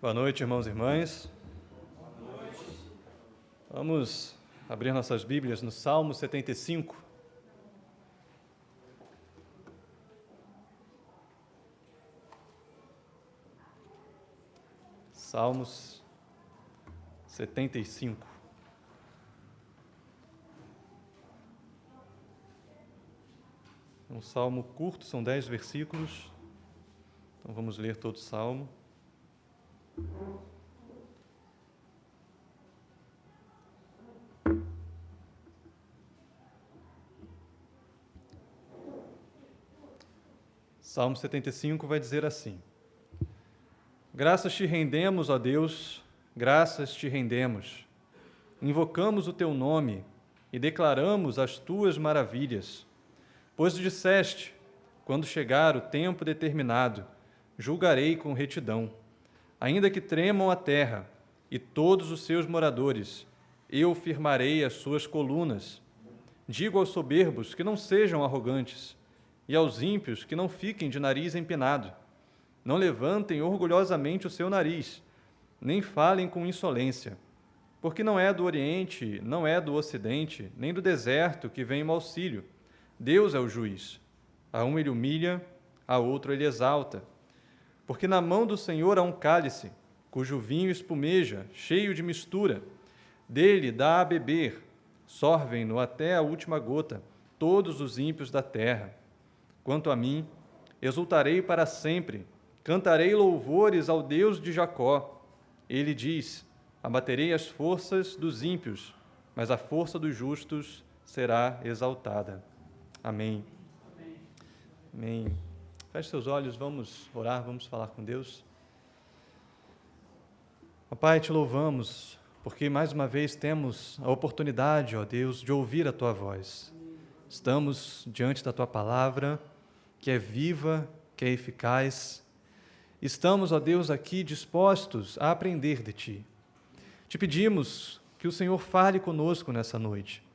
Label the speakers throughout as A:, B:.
A: Boa noite, irmãos e irmãs. Vamos abrir nossas Bíblias no Salmo 75. Salmos 75. É um salmo curto, são 10 versículos. Então vamos ler todo o salmo. Salmo 75 vai dizer assim: Graças te rendemos, ó Deus, graças te rendemos. Invocamos o teu nome e declaramos as tuas maravilhas. Pois disseste, quando chegar o tempo determinado, julgarei com retidão. Ainda que tremam a terra e todos os seus moradores, eu firmarei as suas colunas. Digo aos soberbos que não sejam arrogantes, e aos ímpios que não fiquem de nariz empinado. Não levantem orgulhosamente o seu nariz, nem falem com insolência, porque não é do Oriente, não é do Ocidente, nem do deserto que vem o auxílio. Deus é o juiz. A um ele humilha, a outro ele exalta. Porque na mão do Senhor há um cálice, cujo vinho espumeja, cheio de mistura. Dele dá a beber, sorvem-no até a última gota, todos os ímpios da terra. Quanto a mim, exultarei para sempre, cantarei louvores ao Deus de Jacó. Ele diz: abaterei as forças dos ímpios, mas a força dos justos será exaltada. Amém. Amém. Feche seus olhos, vamos orar, vamos falar com Deus. Ó Pai, te louvamos, porque mais uma vez temos a oportunidade, ó Deus, de ouvir a Tua voz. Estamos diante da Tua palavra, que é viva, que é eficaz. Estamos, ó Deus, aqui dispostos a aprender de Ti. Te pedimos que o Senhor fale conosco nessa noite.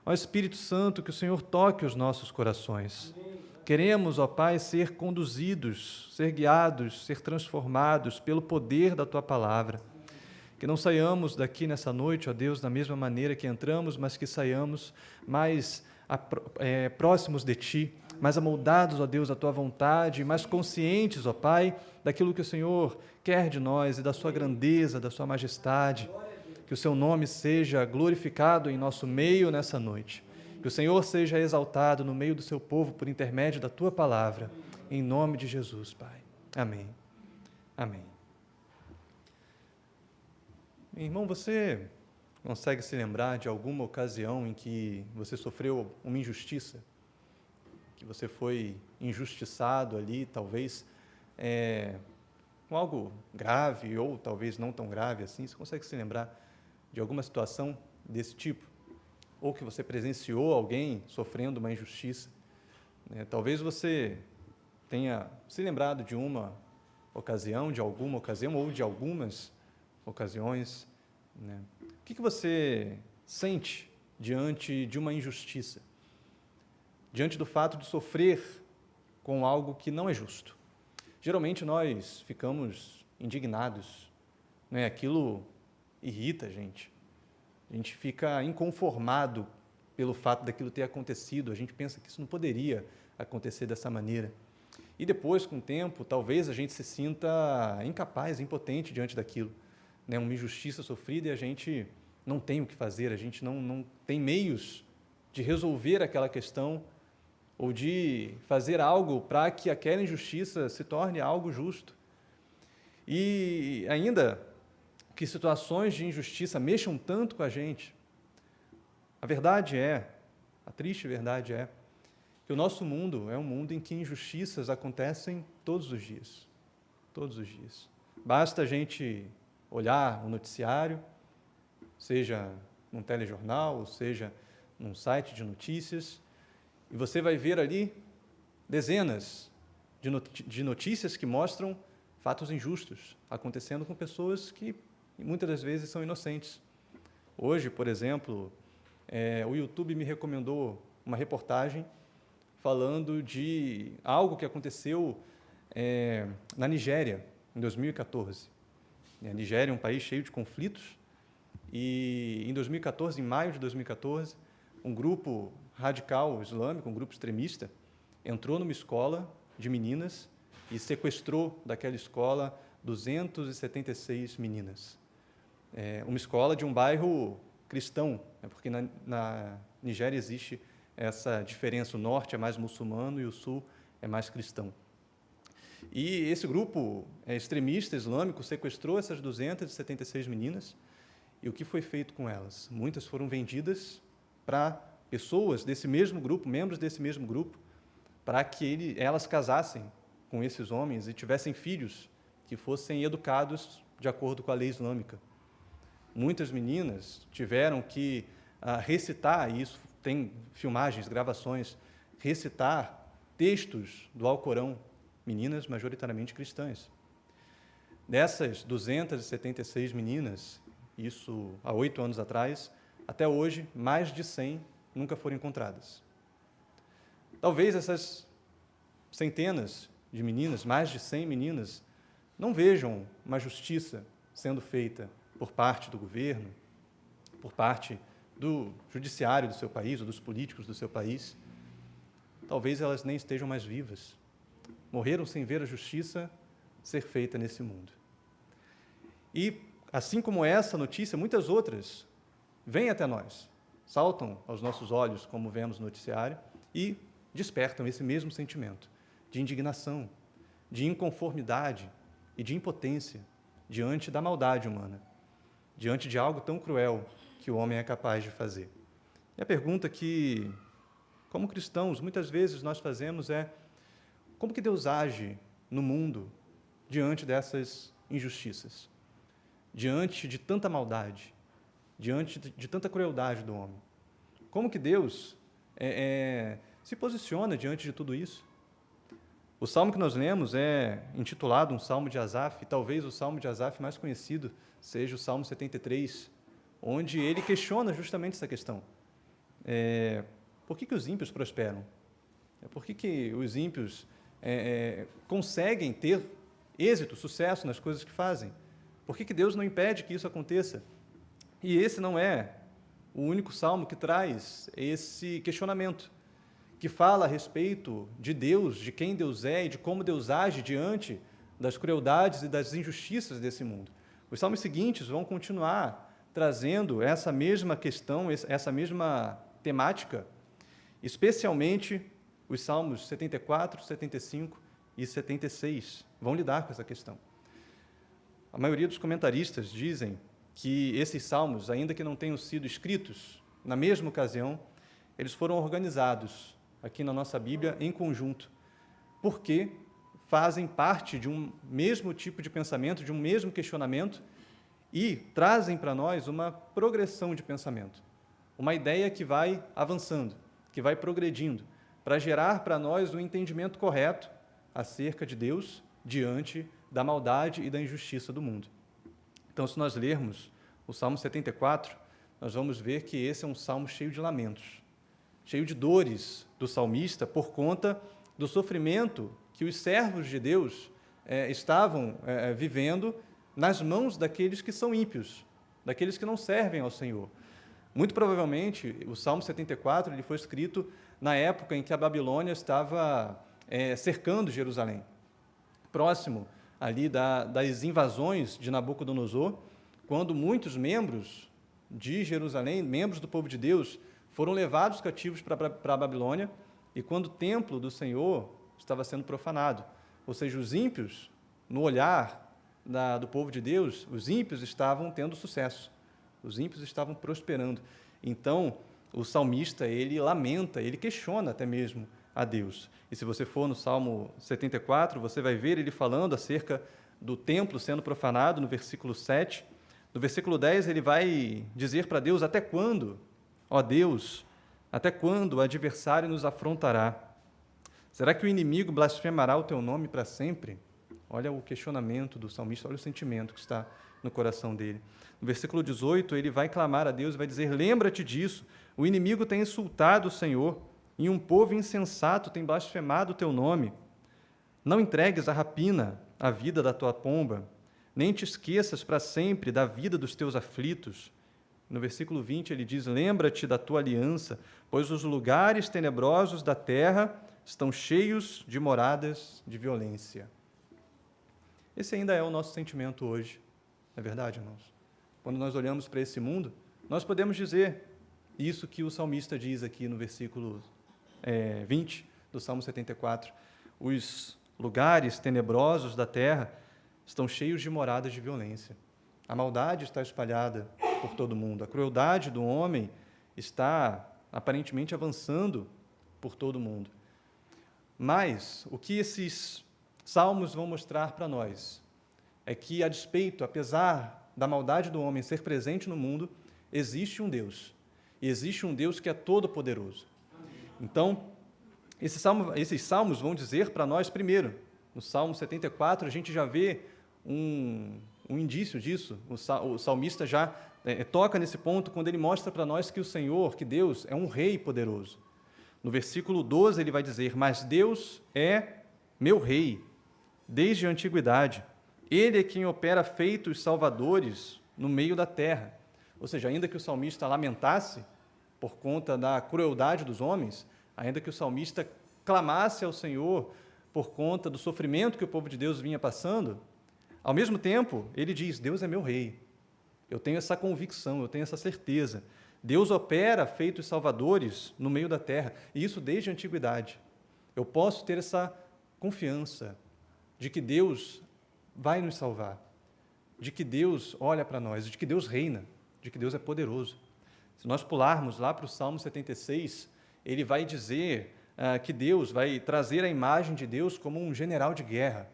A: Ó Espírito Santo, que o Senhor toque os nossos corações. Queremos, ó Pai, ser conduzidos, ser guiados, ser transformados pelo poder da Tua palavra. Que não saiamos daqui nessa noite, ó Deus, da mesma maneira que entramos, mas que saiamos mais próximos de Ti, mais amoldados, ó Deus, à Tua vontade, mais conscientes, ó Pai, daquilo que o Senhor quer de nós e da Sua grandeza, da Sua majestade. Que o Seu nome seja glorificado em nosso meio nessa noite. Que o Senhor seja exaltado no meio do Seu povo por intermédio da Tua palavra. Em nome de Jesus, Pai. Amém. Amém. Meu irmão, você consegue se lembrar de alguma ocasião em que você sofreu uma injustiça? Que você foi injustiçado ali, talvez com algo grave ou talvez não tão grave assim? Você consegue se lembrar de alguma situação desse tipo? Ou que você presenciou alguém sofrendo uma injustiça? Talvez você tenha se lembrado de uma ocasião, de alguma ocasião ou de algumas ocasiões. O que você sente diante de uma injustiça? Diante do fato de sofrer com algo que não é justo? Geralmente nós ficamos indignados, aquilo irrita a gente fica inconformado pelo fato daquilo ter acontecido, a gente pensa que isso não poderia acontecer dessa maneira. E depois, com o tempo, talvez a gente se sinta incapaz, impotente diante daquilo. Uma injustiça sofrida e a gente não tem o que fazer, a gente não tem meios de resolver aquela questão ou de fazer algo para que aquela injustiça se torne algo justo. E ainda que situações de injustiça mexam tanto com a gente, a triste verdade é, que o nosso mundo é um mundo em que injustiças acontecem todos os dias. Todos os dias. Basta a gente olhar o noticiário, seja num telejornal, ou seja num site de notícias, e você vai ver ali dezenas de notícias que mostram fatos injustos acontecendo com pessoas que muitas das vezes são inocentes. Hoje, por exemplo, o YouTube me recomendou uma reportagem falando de algo que aconteceu na Nigéria, em 2014. A Nigéria é um país cheio de conflitos e, em 2014, em maio de 2014, um grupo radical islâmico, um grupo extremista, entrou numa escola de meninas e sequestrou daquela escola 276 meninas. Uma escola de um bairro cristão, porque na Nigéria existe essa diferença, o norte é mais muçulmano e o sul é mais cristão. E esse grupo extremista islâmico sequestrou essas 276 meninas, e o que foi feito com elas? Muitas foram vendidas para pessoas desse mesmo grupo, membros desse mesmo grupo, para que elas casassem com esses homens e tivessem filhos que fossem educados de acordo com a lei islâmica. Muitas meninas tiveram que recitar, e isso tem filmagens, gravações, recitar textos do Alcorão, meninas majoritariamente cristãs. Dessas 276 meninas, isso há 8 anos atrás, até hoje, mais de 100 nunca foram encontradas. Talvez essas centenas de meninas, mais de 100 meninas, não vejam uma justiça sendo feita por parte do governo, por parte do judiciário do seu país, ou dos políticos do seu país. Talvez elas nem estejam mais vivas. Morreram sem ver a justiça ser feita nesse mundo. E, assim como essa notícia, muitas outras vêm até nós, saltam aos nossos olhos, como vemos no noticiário, e despertam esse mesmo sentimento de indignação, de inconformidade e de impotência diante da maldade humana, diante de algo tão cruel que o homem é capaz de fazer. E a pergunta que, como cristãos, muitas vezes nós fazemos é: como que Deus age no mundo diante dessas injustiças, diante de tanta maldade, diante de tanta crueldade do homem? Como que Deus se posiciona diante de tudo isso? O salmo que nós lemos é intitulado um Salmo de Asaf, e talvez o Salmo de Asaf mais conhecido seja o Salmo 73, onde ele questiona justamente essa questão. Por que os ímpios prosperam? Por que os ímpios conseguem ter êxito, sucesso nas coisas que fazem? Por que Deus não impede que isso aconteça? E esse não é o único salmo que traz esse questionamento, que fala a respeito de Deus, de quem Deus é e de como Deus age diante das crueldades e das injustiças desse mundo. Os salmos seguintes vão continuar trazendo essa mesma questão, essa mesma temática, especialmente os salmos 74, 75 e 76 vão lidar com essa questão. A maioria dos comentaristas dizem que esses salmos, ainda que não tenham sido escritos na mesma ocasião, eles foram organizados aqui na nossa Bíblia em conjunto, porque fazem parte de um mesmo tipo de pensamento, de um mesmo questionamento, e trazem para nós uma progressão de pensamento, uma ideia que vai avançando, que vai progredindo, para gerar para nós um entendimento correto acerca de Deus diante da maldade e da injustiça do mundo. Então, se nós lermos o Salmo 74, nós vamos ver que esse é um salmo cheio de lamentos, cheio de dores do salmista por conta do sofrimento que os servos de Deus estavam vivendo nas mãos daqueles que são ímpios, daqueles que não servem ao Senhor. Muito provavelmente, o Salmo 74 ele foi escrito na época em que a Babilônia estava cercando Jerusalém, próximo ali das invasões de Nabucodonosor, quando muitos membros de Jerusalém, membros do povo de Deus, foram levados cativos para a Babilônia, e quando o templo do Senhor estava sendo profanado, ou seja, os ímpios, no olhar do povo de Deus, os ímpios estavam tendo sucesso, os ímpios estavam prosperando. Então, o salmista, ele lamenta, ele questiona até mesmo a Deus. E se você for no Salmo 74, você vai ver ele falando acerca do templo sendo profanado, no versículo 7. No versículo 10, ele vai dizer para Deus: até quando, ó Deus, até quando o adversário nos afrontará? Será que o inimigo blasfemará o teu nome para sempre? Olha o questionamento do salmista, olha o sentimento que está no coração dele. No versículo 18, ele vai clamar a Deus e vai dizer: lembra-te disso, o inimigo tem insultado o Senhor, e um povo insensato tem blasfemado o teu nome. Não entregues à rapina a vida da tua pomba, nem te esqueças para sempre da vida dos teus aflitos. No versículo 20 ele diz, lembra-te da tua aliança, pois os lugares tenebrosos da terra estão cheios de moradas de violência. Esse ainda é o nosso sentimento hoje, não é verdade, irmãos? Quando nós olhamos para esse mundo, nós podemos dizer isso que o salmista diz aqui no versículo 20 do Salmo 74. Os lugares tenebrosos da terra estão cheios de moradas de violência. A maldade está espalhada por todo mundo. A crueldade do homem está aparentemente avançando por todo mundo. Mas o que esses salmos vão mostrar para nós é que, a despeito, apesar da maldade do homem ser presente no mundo, existe um Deus. E existe um Deus que é todo-poderoso. Então, esses salmos vão dizer para nós, primeiro, no Salmo 74, a gente já vê um indício disso. O salmista já toca nesse ponto quando ele mostra para nós que o Senhor, que Deus, é um rei poderoso. No versículo 12 ele vai dizer, mas Deus é meu rei, desde a antiguidade. Ele é quem opera feitos salvadores no meio da terra. Ou seja, ainda que o salmista lamentasse por conta da crueldade dos homens, ainda que o salmista clamasse ao Senhor por conta do sofrimento que o povo de Deus vinha passando, ao mesmo tempo, ele diz, Deus é meu rei. Eu tenho essa convicção, eu tenho essa certeza. Deus opera feitos salvadores no meio da terra, e isso desde a antiguidade. Eu posso ter essa confiança de que Deus vai nos salvar, de que Deus olha para nós, de que Deus reina, de que Deus é poderoso. Se nós pularmos lá para o Salmo 76, ele vai dizer que Deus vai trazer a imagem de Deus como um general de guerra,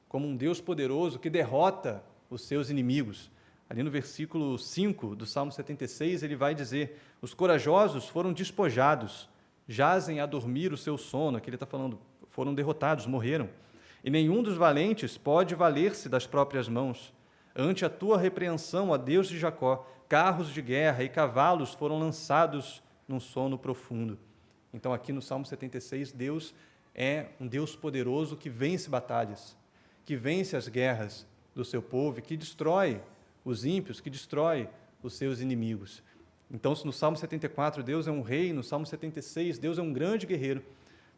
A: como um Deus poderoso que derrota os seus inimigos. Ali no versículo 5 do Salmo 76, ele vai dizer, os corajosos foram despojados, jazem a dormir o seu sono, aqui ele está falando, foram derrotados, morreram, e nenhum dos valentes pode valer-se das próprias mãos. Ante a tua repreensão, ó Deus de Jacó, carros de guerra e cavalos foram lançados num sono profundo. Então, aqui no Salmo 76, Deus é um Deus poderoso que vence batalhas, que vence as guerras do seu povo e que destrói os ímpios, que destrói os seus inimigos. Então, no Salmo 74, Deus é um rei, no Salmo 76, Deus é um grande guerreiro.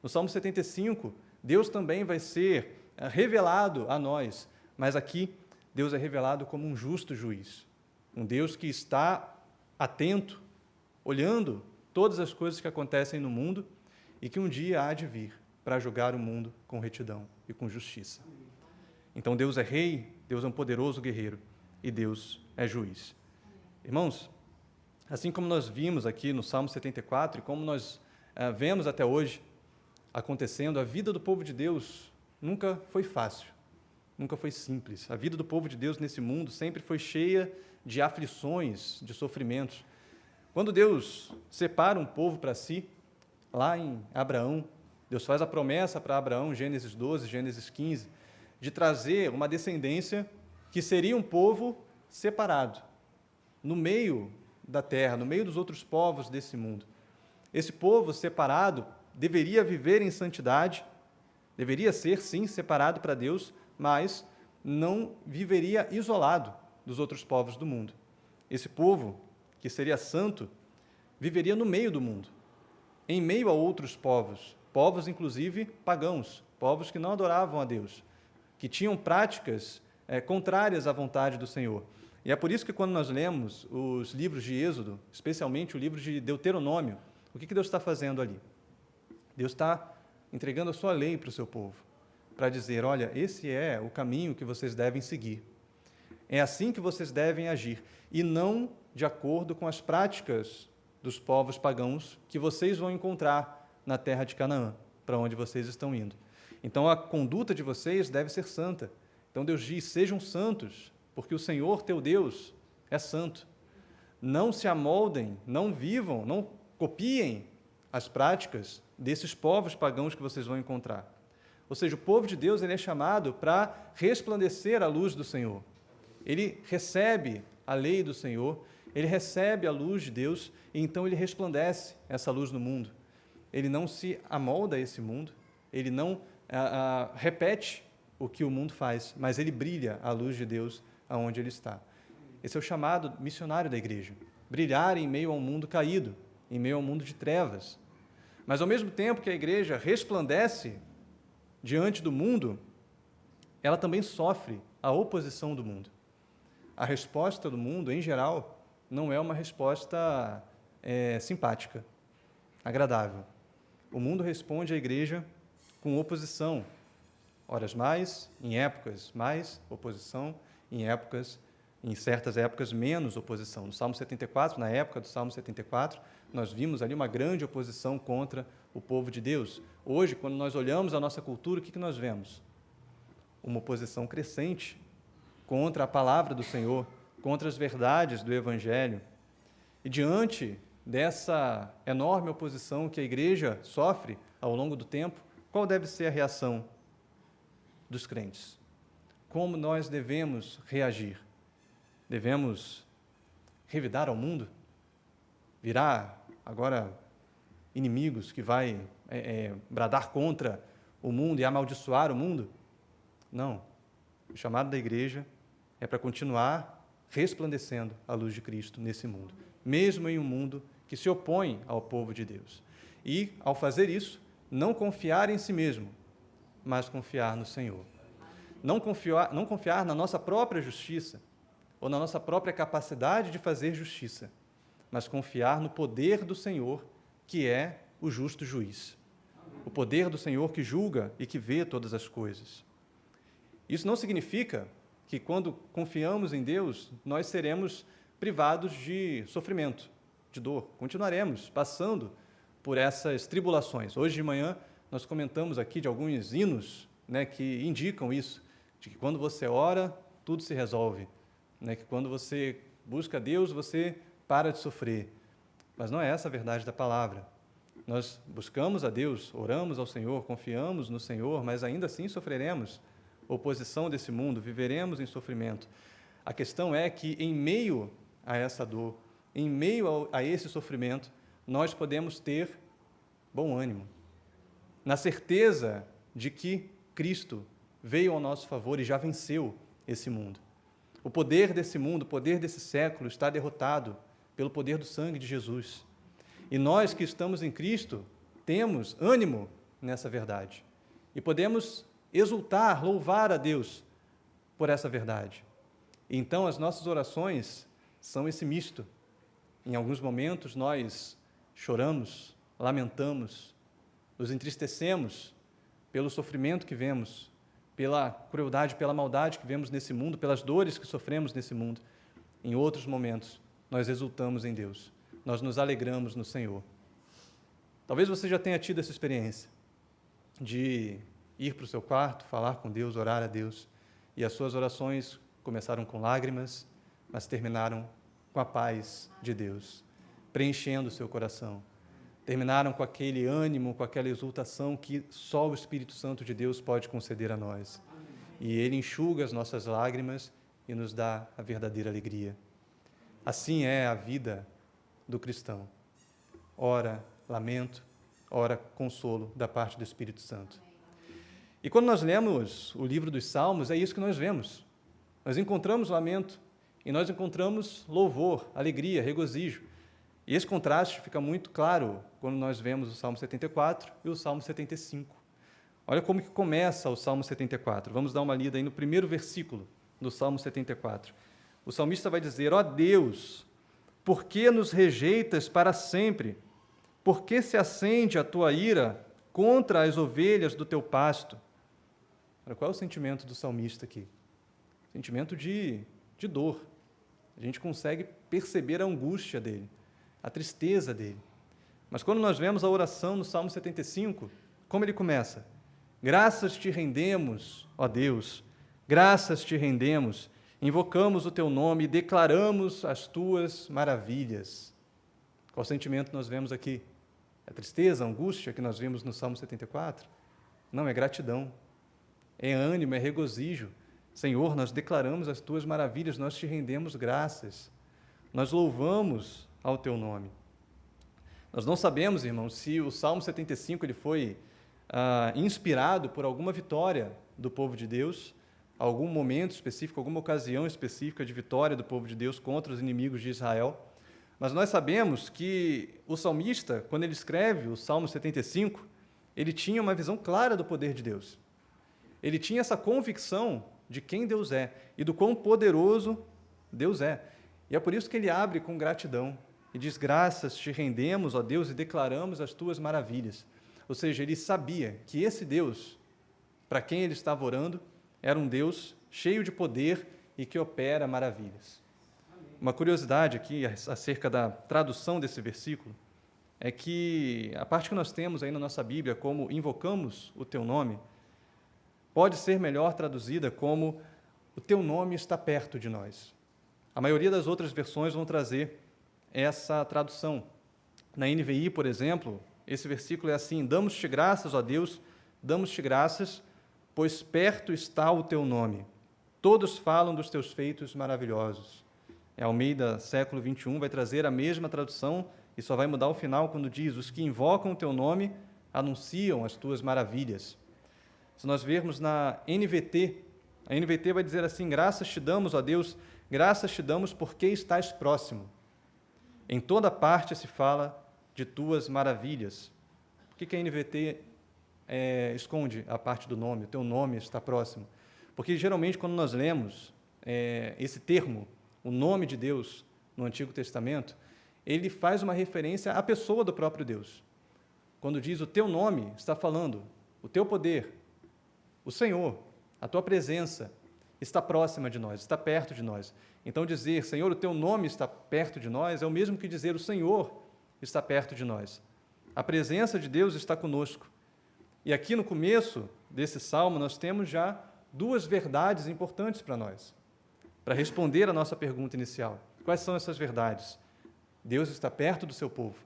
A: No Salmo 75, Deus também vai ser revelado a nós, mas aqui Deus é revelado como um justo juiz, um Deus que está atento, olhando todas as coisas que acontecem no mundo e que um dia há de vir para julgar o mundo com retidão e com justiça. Então, Deus é rei, Deus é um poderoso guerreiro e Deus é juiz. Irmãos, assim como nós vimos aqui no Salmo 74 e como nós vemos até hoje acontecendo, a vida do povo de Deus nunca foi fácil, nunca foi simples. A vida do povo de Deus nesse mundo sempre foi cheia de aflições, de sofrimentos. Quando Deus separa um povo para si, lá em Abraão, Deus faz a promessa para Abraão, Gênesis 12, Gênesis 15, de trazer uma descendência que seria um povo separado, no meio da terra, no meio dos outros povos desse mundo. Esse povo separado deveria viver em santidade, deveria ser, sim, separado para Deus, mas não viveria isolado dos outros povos do mundo. Esse povo, que seria santo, viveria no meio do mundo, em meio a outros povos, povos inclusive pagãos, povos que não adoravam a Deus, que tinham práticas contrárias à vontade do Senhor. E é por isso que quando nós lemos os livros de Êxodo, especialmente o livro de Deuteronômio, o que Deus está fazendo ali? Deus está entregando a sua lei para o seu povo, para dizer, olha, esse é o caminho que vocês devem seguir. É assim que vocês devem agir, e não de acordo com as práticas dos povos pagãos que vocês vão encontrar na terra de Canaã, para onde vocês estão indo. Então, a conduta de vocês deve ser santa. Então, Deus diz, sejam santos, porque o Senhor, teu Deus, é santo. Não se amoldem, não vivam, não copiem as práticas desses povos pagãos que vocês vão encontrar. Ou seja, o povo de Deus ele é chamado para resplandecer a luz do Senhor. Ele recebe a lei do Senhor, ele recebe a luz de Deus, e então ele resplandece essa luz no mundo. Ele não se amolda a esse mundo, ele não repete o que o mundo faz, mas ele brilha à luz de Deus aonde ele está. Esse é o chamado missionário da igreja. Brilhar em meio a um mundo caído, em meio a um mundo de trevas. Mas, ao mesmo tempo que a igreja resplandece diante do mundo, ela também sofre a oposição do mundo. A resposta do mundo, em geral, não é uma resposta simpática, agradável. O mundo responde à igreja com oposição. Horas mais, em épocas mais oposição, em certas épocas menos oposição. No Salmo 74, na época do Salmo 74, nós vimos ali uma grande oposição contra o povo de Deus. Hoje, quando nós olhamos a nossa cultura, o que nós vemos? Uma oposição crescente contra a palavra do Senhor, contra as verdades do Evangelho. E diante dessa enorme oposição que a igreja sofre ao longo do tempo, qual deve ser a reação dos crentes? Como nós devemos reagir? Devemos revidar ao mundo? Virar agora inimigos que vai bradar contra o mundo e amaldiçoar o mundo? Não. O chamado da igreja é para continuar resplandecendo a luz de Cristo nesse mundo, mesmo em um mundo que se opõe ao povo de Deus. E, ao fazer isso, não confiar em si mesmo, mas confiar no Senhor. Não confiar na nossa própria justiça ou na nossa própria capacidade de fazer justiça, mas confiar no poder do Senhor, que é o justo juiz. O poder do Senhor que julga e que vê todas as coisas. Isso não significa que, quando confiamos em Deus, nós seremos privados de sofrimento, de dor. Continuaremos passando por essas tribulações. Hoje de manhã, nós comentamos aqui de alguns hinos, que indicam isso, de que quando você ora, tudo se resolve, que quando você busca Deus, você para de sofrer. Mas não é essa a verdade da palavra. Nós buscamos a Deus, oramos ao Senhor, confiamos no Senhor, mas ainda assim sofreremos oposição desse mundo, viveremos em sofrimento. A questão é que, em meio a essa dor, em meio a esse sofrimento, nós podemos ter bom ânimo, na certeza de que Cristo veio ao nosso favor e já venceu esse mundo. O poder desse mundo, o poder desse século está derrotado pelo poder do sangue de Jesus. E nós que estamos em Cristo temos ânimo nessa verdade e podemos exultar, louvar a Deus por essa verdade. E então as nossas orações são esse misto. Em alguns momentos nós choramos, lamentamos, nos entristecemos pelo sofrimento que vemos, pela crueldade, pela maldade que vemos nesse mundo, pelas dores que sofremos nesse mundo. Em outros momentos, nós exultamos em Deus, nós nos alegramos no Senhor. Talvez você já tenha tido essa experiência de ir para o seu quarto, falar com Deus, orar a Deus, e as suas orações começaram com lágrimas, mas terminaram com a paz de Deus, preenchendo o seu coração. Terminaram com aquele ânimo, com aquela exultação que só o Espírito Santo de Deus pode conceder a nós. E Ele enxuga as nossas lágrimas e nos dá a verdadeira alegria. Assim é a vida do cristão. Ora lamento, ora consolo da parte do Espírito Santo. E quando nós lemos o livro dos Salmos, é isso que nós vemos. Nós encontramos lamento e nós encontramos louvor, alegria, regozijo. E esse contraste fica muito claro quando nós vemos o Salmo 74 e o Salmo 75. Olha como que começa o Salmo 74. Vamos dar uma lida aí no primeiro versículo do Salmo 74. O salmista vai dizer: ó Deus, por que nos rejeitas para sempre? Por que se acende a tua ira contra as ovelhas do teu pasto? Olha, qual é o sentimento do salmista aqui? Sentimento de dor. A gente consegue perceber a angústia dele, a tristeza dele. Mas quando nós vemos a oração no Salmo 75, como ele começa? Graças te rendemos, ó Deus, graças te rendemos, invocamos o teu nome e declaramos as tuas maravilhas. Qual sentimento nós vemos aqui? É a tristeza, a angústia que nós vimos no Salmo 74? Não, é gratidão, é ânimo, é regozijo. Senhor, nós declaramos as tuas maravilhas, nós te rendemos graças, nós louvamos ao teu nome. Nós não sabemos, irmãos, se o Salmo 75 ele foi inspirado por alguma vitória do povo de Deus, algum momento específico, alguma ocasião específica de vitória do povo de Deus contra os inimigos de Israel. Mas nós sabemos que o salmista, quando ele escreve o Salmo 75, ele tinha uma visão clara do poder de Deus. Ele tinha essa convicção de quem Deus é e do quão poderoso Deus é. E é por isso que ele abre com gratidão e diz: graças te rendemos, ó Deus, e declaramos as tuas maravilhas. Ou seja, ele sabia que esse Deus, para quem ele estava orando, era um Deus cheio de poder e que opera maravilhas. Uma curiosidade aqui acerca da tradução desse versículo é que a parte que nós temos aí na nossa Bíblia como invocamos o teu nome, pode ser melhor traduzida como o teu nome está perto de nós. A maioria das outras versões vão trazer essa tradução. Na NVI, por exemplo, esse versículo é assim: damos-te graças, ó Deus, damos-te graças, pois perto está o teu nome. Todos falam dos teus feitos maravilhosos. A Almeida, século 21, vai trazer a mesma tradução e só vai mudar o final quando diz: os que invocam o teu nome anunciam as tuas maravilhas. Se nós vermos na NVT, a NVT vai dizer assim: graças te damos, ó Deus, graças te damos porque estás próximo. Em toda parte se fala de tuas maravilhas. Por que a NVT esconde a parte do nome? O teu nome está próximo. Porque geralmente quando nós lemos esse termo, o nome de Deus, no Antigo Testamento, ele faz uma referência à pessoa do próprio Deus. Quando diz o teu nome, está falando o teu poder, o Senhor, a tua presença está próxima de nós, está perto de nós. Então dizer, Senhor, o teu nome está perto de nós, é o mesmo que dizer o Senhor está perto de nós. A presença de Deus está conosco. E aqui no começo desse salmo nós temos já duas verdades importantes para nós, para responder a nossa pergunta inicial. Quais são essas verdades? Deus está perto do seu povo.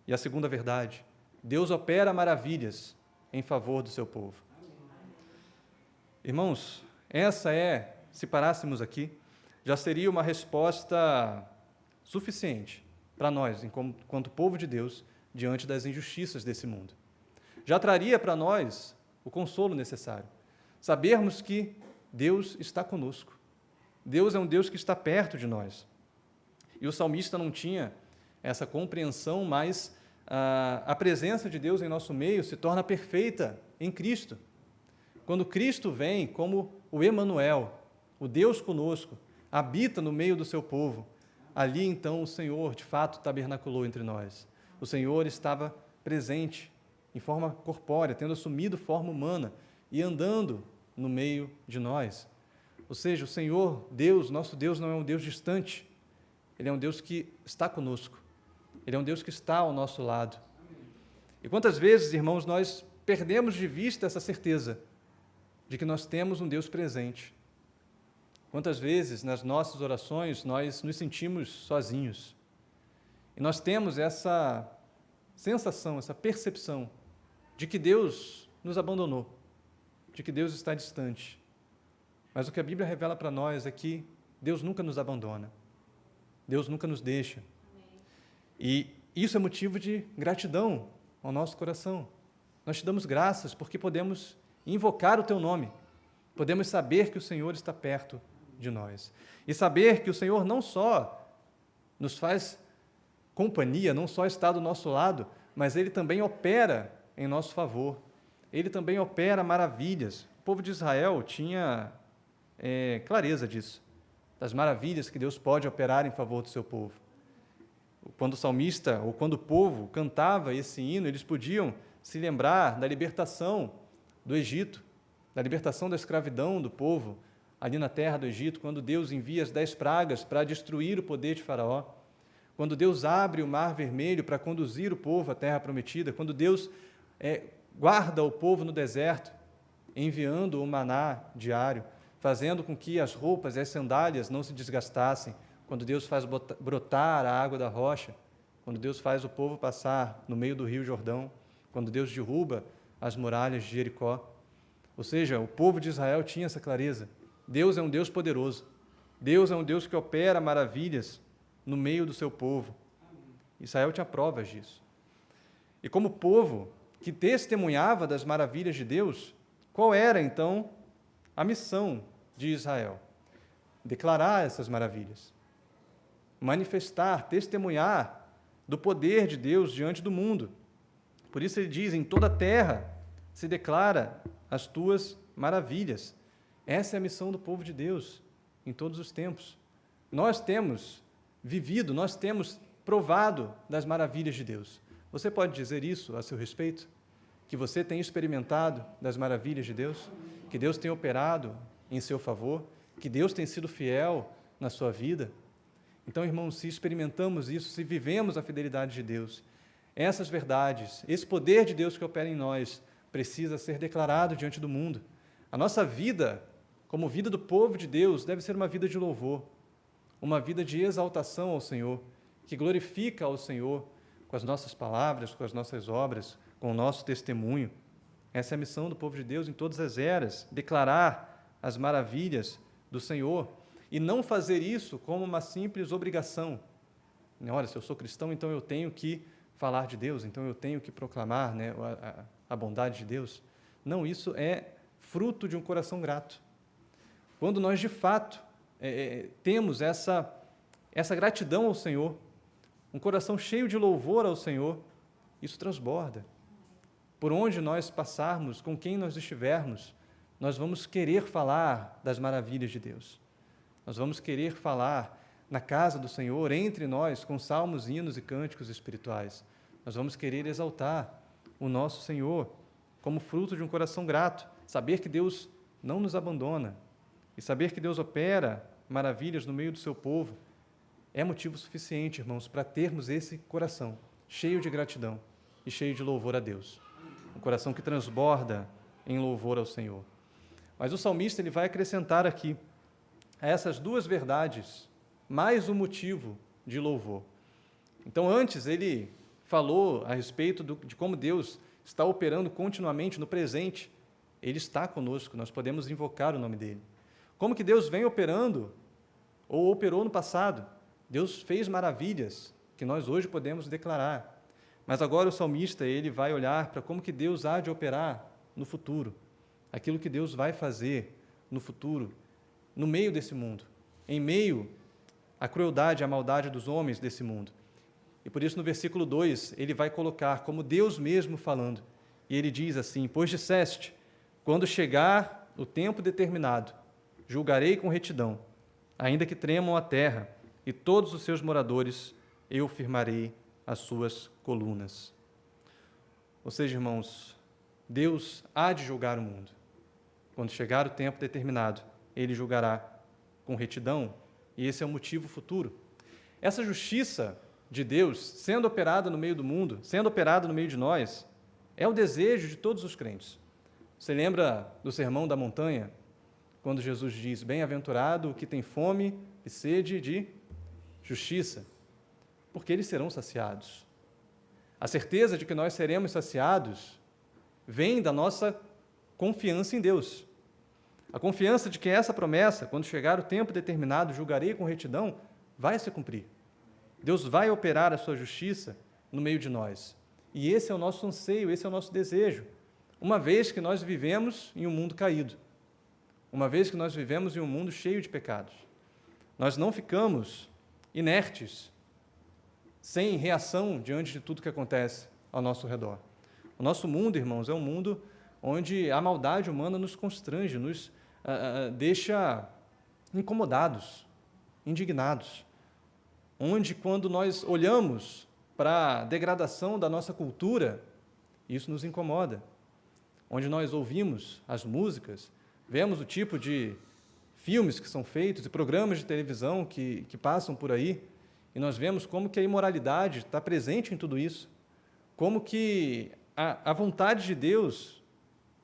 A: E a segunda verdade, Deus opera maravilhas em favor do seu povo. Irmãos, essa se parássemos aqui, já seria uma resposta suficiente para nós, enquanto povo de Deus, diante das injustiças desse mundo. Já traria para nós o consolo necessário. Sabermos que Deus está conosco. Deus é um Deus que está perto de nós. E o salmista não tinha essa compreensão, mas a presença de Deus em nosso meio se torna perfeita em Cristo. Quando Cristo vem como o Emanuel, o Deus conosco, habita no meio do seu povo, ali então o Senhor de fato tabernaculou entre nós. O Senhor estava presente em forma corpórea, tendo assumido forma humana e andando no meio de nós. Ou seja, o Senhor, Deus, nosso Deus, não é um Deus distante. Ele é um Deus que está conosco. Ele é um Deus que está ao nosso lado. E quantas vezes, irmãos, nós perdemos de vista essa certeza de que nós temos um Deus presente. Quantas vezes, nas nossas orações, nós nos sentimos sozinhos. E nós temos essa sensação, essa percepção de que Deus nos abandonou, de que Deus está distante. Mas o que a Bíblia revela para nós é que Deus nunca nos abandona. Deus nunca nos deixa. E isso é motivo de gratidão ao nosso coração. Nós te damos graças porque podemos invocar o teu nome. Podemos saber que o Senhor está perto de nós. E saber que o Senhor não só nos faz companhia, não só está do nosso lado, mas Ele também opera em nosso favor. Ele também opera maravilhas. O povo de Israel tinha clareza disso, das maravilhas que Deus pode operar em favor do seu povo. Quando o salmista, ou quando o povo cantava esse hino, eles podiam se lembrar da libertação do Egito, da libertação da escravidão do povo ali na terra do Egito, quando Deus envia as 10 pragas para destruir o poder de Faraó, quando Deus abre o Mar Vermelho para conduzir o povo à terra prometida, quando Deus guarda o povo no deserto, enviando o maná diário, fazendo com que as roupas e as sandálias não se desgastassem, quando Deus faz brotar a água da rocha, quando Deus faz o povo passar no meio do rio Jordão, quando Deus derruba as muralhas de Jericó. Ou seja, o povo de Israel tinha essa clareza. Deus é um Deus poderoso. Deus é um Deus que opera maravilhas no meio do seu povo. Israel tinha provas disso. E como povo que testemunhava das maravilhas de Deus, Qual era, então, a missão de Israel? Declarar essas maravilhas, manifestar, testemunhar do poder de Deus diante do mundo. Por isso ele diz, em toda a terra se declara as tuas maravilhas. Essa é a missão do povo de Deus em todos os tempos. Nós temos vivido, nós temos provado das maravilhas de Deus. Você pode dizer isso a seu respeito? Que você tem experimentado das maravilhas de Deus? Que Deus tem operado em seu favor? Que Deus tem sido fiel na sua vida? Então, irmãos, se experimentamos isso, se vivemos a fidelidade de Deus, essas verdades, esse poder de Deus que opera em nós, precisa ser declarado diante do mundo. A nossa vida, como vida do povo de Deus, deve ser uma vida de louvor, uma vida de exaltação ao Senhor, que glorifica ao Senhor com as nossas palavras, com as nossas obras, com o nosso testemunho. Essa é a missão do povo de Deus em todas as eras, declarar as maravilhas do Senhor e não fazer isso como uma simples obrigação. Olha, se eu sou cristão, então eu tenho que falar de Deus, então eu tenho que proclamar, né, a bondade de Deus. Não, isso é fruto de um coração grato. Quando nós, de fato, temos essa gratidão ao Senhor, um coração cheio de louvor ao Senhor, isso transborda. Por onde nós passarmos, com quem nós estivermos, nós vamos querer falar das maravilhas de Deus. Nós vamos querer falar na casa do Senhor, entre nós, com salmos, hinos e cânticos espirituais. Nós vamos querer exaltar o nosso Senhor como fruto de um coração grato, saber que Deus não nos abandona e saber que Deus opera maravilhas no meio do seu povo é motivo suficiente, irmãos, para termos esse coração cheio de gratidão e cheio de louvor a Deus. Um coração que transborda em louvor ao Senhor. Mas o salmista ele vai acrescentar aqui a essas duas verdades mais um motivo de louvor. Então, antes ele falou a respeito de como Deus está operando continuamente no presente. Ele está conosco, nós podemos invocar o nome dele. Como que Deus vem operando, ou operou no passado? Deus fez maravilhas que nós hoje podemos declarar. Mas agora o salmista ele vai olhar para como que Deus há de operar no futuro, aquilo que Deus vai fazer no futuro, no meio desse mundo, em meio à crueldade, à maldade dos homens desse mundo. E por isso no versículo 2 ele vai colocar como Deus mesmo falando, e ele diz assim: pois disseste, quando chegar o tempo determinado, julgarei com retidão, ainda que tremam a terra, e todos os seus moradores, eu firmarei as suas colunas. Ou seja, irmãos, Deus há de julgar o mundo. Quando chegar o tempo determinado, ele julgará com retidão, e esse é o motivo futuro. Essa justiça de Deus, sendo operada no meio do mundo, sendo operada no meio de nós, é o desejo de todos os crentes. Você lembra do Sermão da Montanha, quando Jesus diz: bem-aventurado o que tem fome e sede de justiça, porque eles serão saciados. A certeza de que nós seremos saciados vem da nossa confiança em Deus. A confiança de que essa promessa, quando chegar o tempo determinado, julgarei com retidão, vai se cumprir. Deus vai operar a sua justiça no meio de nós. E esse é o nosso anseio, esse é o nosso desejo, uma vez que nós vivemos em um mundo caído, uma vez que nós vivemos em um mundo cheio de pecados. Nós não ficamos inertes, sem reação diante de tudo que acontece ao nosso redor. O nosso mundo, irmãos, é um mundo onde a maldade humana nos constrange, nos deixa incomodados, indignados. Onde, quando nós olhamos para a degradação da nossa cultura, isso nos incomoda. Onde nós ouvimos as músicas, vemos o tipo de filmes que são feitos e programas de televisão que passam por aí, e nós vemos como que a imoralidade está presente em tudo isso, como que a vontade de Deus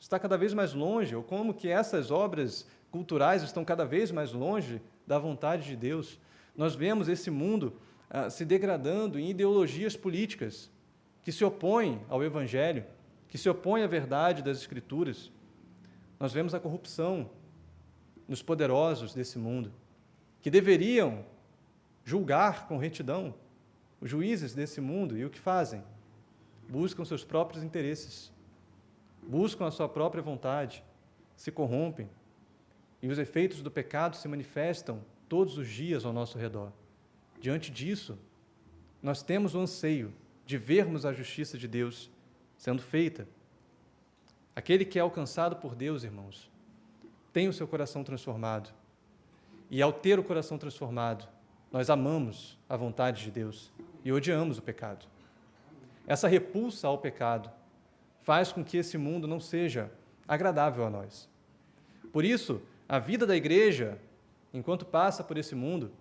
A: está cada vez mais longe, ou como que essas obras culturais estão cada vez mais longe da vontade de Deus. Nós vemos esse mundo se degradando em ideologias políticas que se opõem ao Evangelho, que se opõem à verdade das Escrituras. Nós vemos a corrupção nos poderosos desse mundo, que deveriam julgar com retidão os juízes desse mundo, e o que fazem? Buscam seus próprios interesses, buscam a sua própria vontade, se corrompem e os efeitos do pecado se manifestam todos os dias ao nosso redor. Diante disso, nós temos o anseio de vermos a justiça de Deus sendo feita. Aquele que é alcançado por Deus, irmãos, tem o seu coração transformado. E ao ter o coração transformado, nós amamos a vontade de Deus e odiamos o pecado. Essa repulsa ao pecado faz com que esse mundo não seja agradável a nós. Por isso, a vida da igreja, enquanto passa por esse mundo,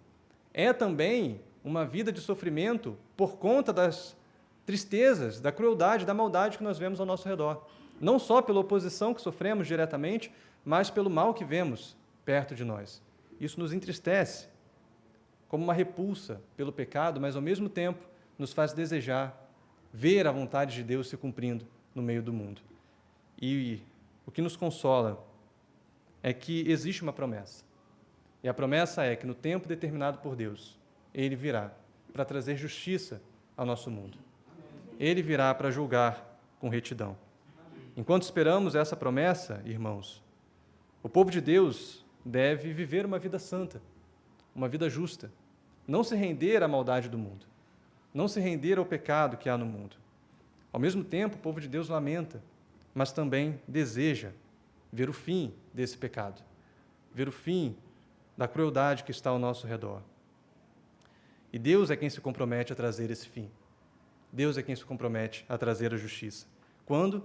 A: é também uma vida de sofrimento por conta das tristezas, da crueldade, da maldade que nós vemos ao nosso redor. Não só pela oposição que sofremos diretamente, mas pelo mal que vemos perto de nós. Isso nos entristece, como uma repulsa pelo pecado, mas ao mesmo tempo nos faz desejar ver a vontade de Deus se cumprindo no meio do mundo. E o que nos consola é que existe uma promessa. E a promessa é que no tempo determinado por Deus, Ele virá para trazer justiça ao nosso mundo. Ele virá para julgar com retidão. Enquanto esperamos essa promessa, irmãos, o povo de Deus deve viver uma vida santa, uma vida justa, não se render à maldade do mundo, não se render ao pecado que há no mundo. Ao mesmo tempo, o povo de Deus lamenta, mas também deseja ver o fim desse pecado, ver o fim da crueldade que está ao nosso redor. E Deus é quem se compromete a trazer esse fim. Deus é quem se compromete a trazer a justiça. Quando?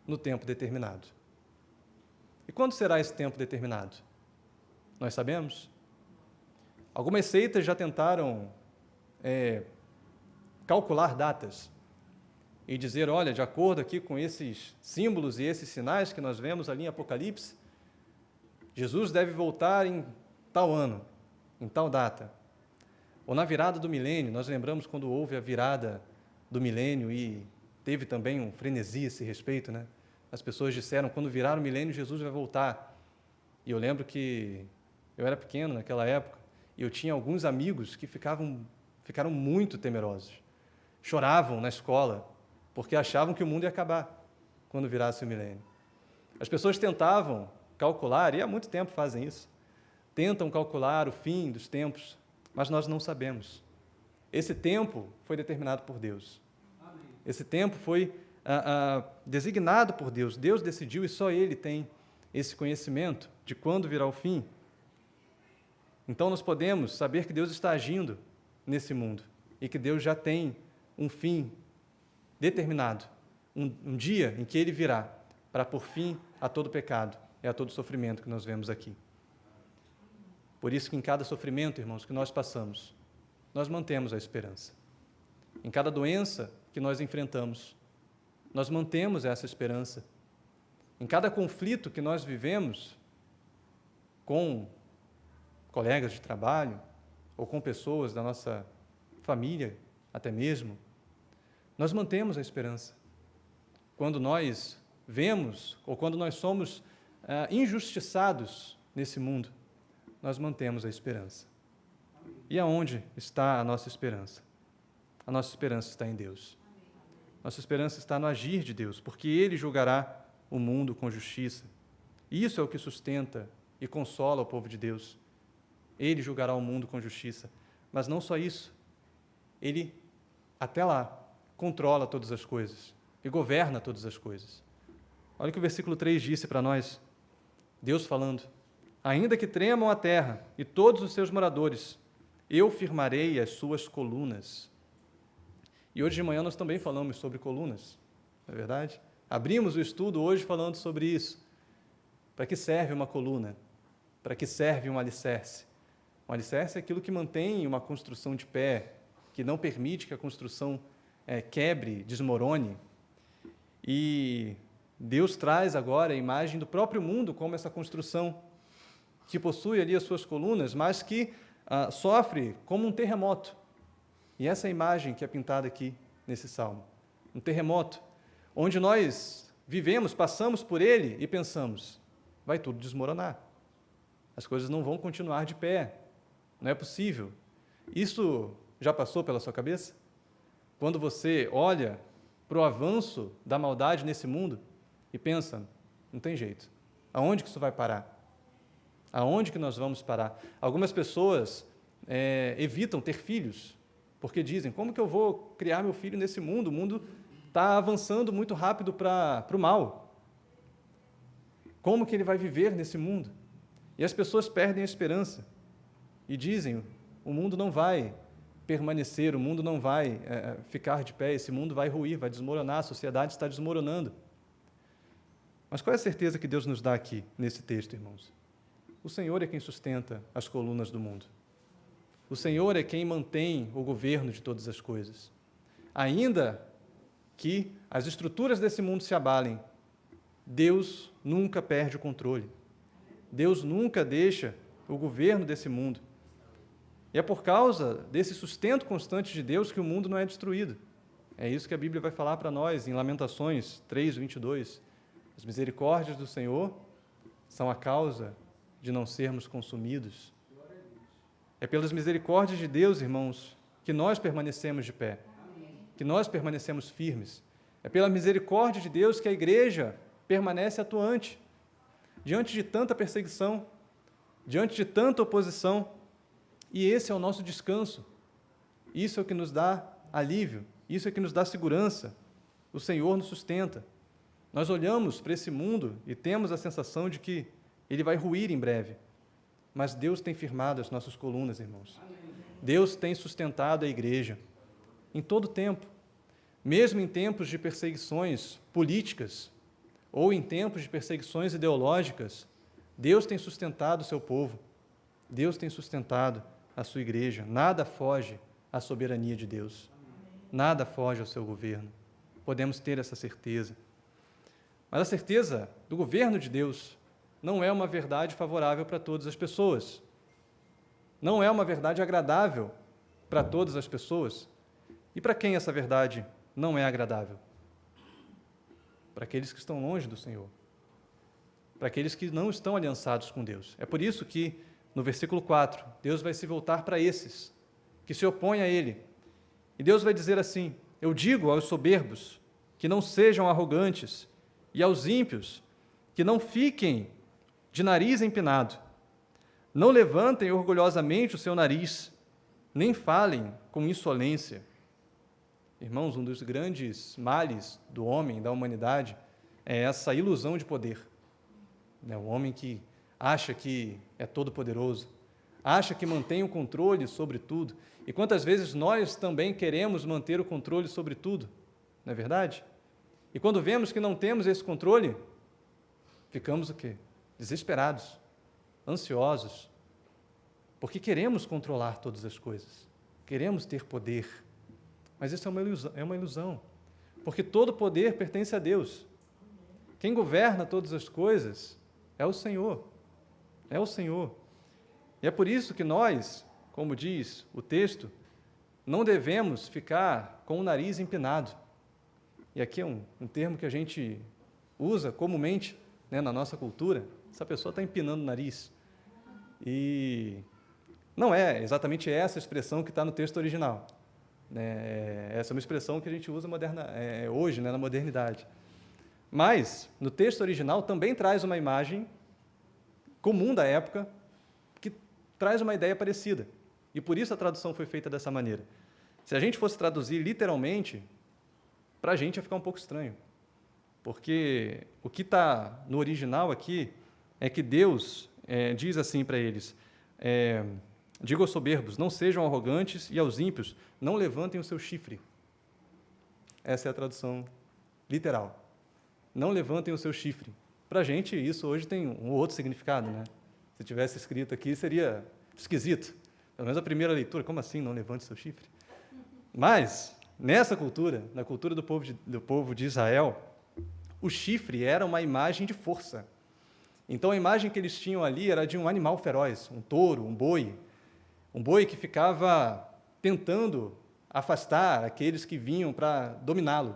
A: No tempo determinado. E quando será esse tempo determinado? Nós sabemos? Algumas seitas já tentaram calcular datas e dizer, olha, de acordo aqui com esses símbolos e esses sinais que nós vemos ali em Apocalipse, Jesus deve voltar em tal ano, em tal data. Ou na virada do milênio, nós lembramos quando houve a virada do milênio e teve também um frenesi a esse respeito, né? As pessoas disseram, quando virar o milênio, Jesus vai voltar. E eu lembro que eu era pequeno naquela época e eu tinha alguns amigos que ficaram muito temerosos. Choravam na escola porque achavam que o mundo ia acabar quando virasse o milênio. As pessoas tentavam calcular, e há muito tempo fazem isso, tentam calcular o fim dos tempos, mas nós não sabemos. Esse tempo foi determinado por Deus. Amém. Esse tempo foi designado por Deus. Deus decidiu e só Ele tem esse conhecimento de quando virá o fim. Então nós podemos saber que Deus está agindo nesse mundo e que Deus já tem um fim determinado, um dia em que Ele virá para pôr fim a todo pecado e a todo sofrimento que nós vemos aqui. Por isso que em cada sofrimento, irmãos, que nós passamos, nós mantemos a esperança. Em cada doença que nós enfrentamos, nós mantemos essa esperança. Em cada conflito que nós vivemos com colegas de trabalho ou com pessoas da nossa família, até mesmo, nós mantemos a esperança. Quando nós vemos ou quando nós somos injustiçados nesse mundo, nós mantemos a esperança. E aonde está a nossa esperança? A nossa esperança está em Deus. Nossa esperança está no agir de Deus, porque Ele julgará o mundo com justiça. Isso é o que sustenta e consola o povo de Deus. Ele julgará o mundo com justiça. Mas não só isso. Ele, até lá, controla todas as coisas e governa todas as coisas. Olha o que o versículo 3 disse para nós. Deus falando, ainda que tremam a terra e todos os seus moradores, eu firmarei as suas colunas. E hoje de manhã nós também falamos sobre colunas, não é verdade? Abrimos o estudo hoje falando sobre isso. Para que serve uma coluna? Para que serve um alicerce? Um alicerce é aquilo que mantém uma construção de pé, que não permite que a construção quebre, desmorone. E Deus traz agora a imagem do próprio mundo como essa construção que possui ali as suas colunas, mas que sofre como um terremoto. E essa é a imagem que é pintada aqui nesse salmo. Um terremoto, onde nós vivemos, passamos por ele e pensamos, vai tudo desmoronar. As coisas não vão continuar de pé. Não é possível. Isso já passou pela sua cabeça? Quando você olha para o avanço da maldade nesse mundo e pensa, não tem jeito, Aonde que isso vai parar? Aonde que nós vamos parar? Algumas pessoas evitam ter filhos, porque dizem, como que eu vou criar meu filho nesse mundo? O mundo está avançando muito rápido para o mal. Como que ele vai viver nesse mundo? E as pessoas perdem a esperança e dizem, o mundo não vai permanecer, o mundo não vai ficar de pé, esse mundo vai ruir, vai desmoronar, a sociedade está desmoronando. Mas qual é a certeza que Deus nos dá aqui, nesse texto, irmãos? O Senhor é quem sustenta as colunas do mundo. O Senhor é quem mantém o governo de todas as coisas. Ainda que as estruturas desse mundo se abalem, Deus nunca perde o controle. Deus nunca deixa o governo desse mundo. E é por causa desse sustento constante de Deus que o mundo não é destruído. É isso que a Bíblia vai falar para nós em Lamentações 3:22. As misericórdias do Senhor são a causa de não sermos consumidos. É pelas misericórdias de Deus, irmãos, que nós permanecemos de pé, que nós permanecemos firmes. É pela misericórdia de Deus que a igreja permanece atuante, diante de tanta perseguição, diante de tanta oposição. E esse é o nosso descanso. Isso é o que nos dá alívio, isso é o que nos dá segurança. O Senhor nos sustenta. Nós olhamos para esse mundo e temos a sensação de que ele vai ruir em breve. Mas Deus tem firmado as nossas colunas, irmãos. Deus tem sustentado a igreja em todo tempo, mesmo em tempos de perseguições políticas ou em tempos de perseguições ideológicas. Deus tem sustentado o seu povo. Deus tem sustentado a sua igreja. Nada foge à soberania de Deus. Nada foge ao seu governo. Podemos ter essa certeza. Mas a certeza do governo de Deus não é uma verdade favorável para todas as pessoas. Não é uma verdade agradável para todas as pessoas. E para quem essa verdade não é agradável? Para aqueles que estão longe do Senhor. Para aqueles que não estão aliançados com Deus. É por isso que, no versículo 4, Deus vai se voltar para esses que se opõem a Ele. E Deus vai dizer assim: eu digo aos soberbos que não sejam arrogantes, e aos ímpios que não fiquem de nariz empinado. Não levantem orgulhosamente o seu nariz, nem falem com insolência. Irmãos, um dos grandes males do homem, da humanidade, é essa ilusão de poder. O homem que acha que é todo-poderoso, acha que mantém o controle sobre tudo. E quantas vezes nós também queremos manter o controle sobre tudo, não é verdade? E quando vemos que não temos esse controle, ficamos o quê? Desesperados, ansiosos, porque queremos controlar todas as coisas, queremos ter poder, mas isso é uma ilusão, porque todo poder pertence a Deus. Quem governa todas as coisas é o Senhor, é o Senhor. E é por isso que nós, como diz o texto, não devemos ficar com o nariz empinado. E aqui é um termo que a gente usa comumente, na nossa cultura. Essa pessoa está empinando o nariz. E não é exatamente essa expressão que está no texto original. Essa é uma expressão que a gente usa hoje, na modernidade. Mas, no texto original, também traz uma imagem comum da época, que traz uma ideia parecida. E por isso a tradução foi feita dessa maneira. Se a gente fosse traduzir literalmente, para a gente ia ficar um pouco estranho. Porque o que está no original aqui é que Deus diz assim para eles: diga aos soberbos, não sejam arrogantes, e aos ímpios, não levantem o seu chifre. Essa é a tradução literal. Não levantem o seu chifre. Para a gente, isso hoje tem um outro significado, né? Se tivesse escrito aqui, seria esquisito. Pelo menos a primeira leitura, como assim, não levante o seu chifre? Mas, nessa cultura, na cultura do povo de Israel, o chifre era uma imagem de força. Então, a imagem que eles tinham ali era de um animal feroz, um touro, um boi que ficava tentando afastar aqueles que vinham para dominá-lo,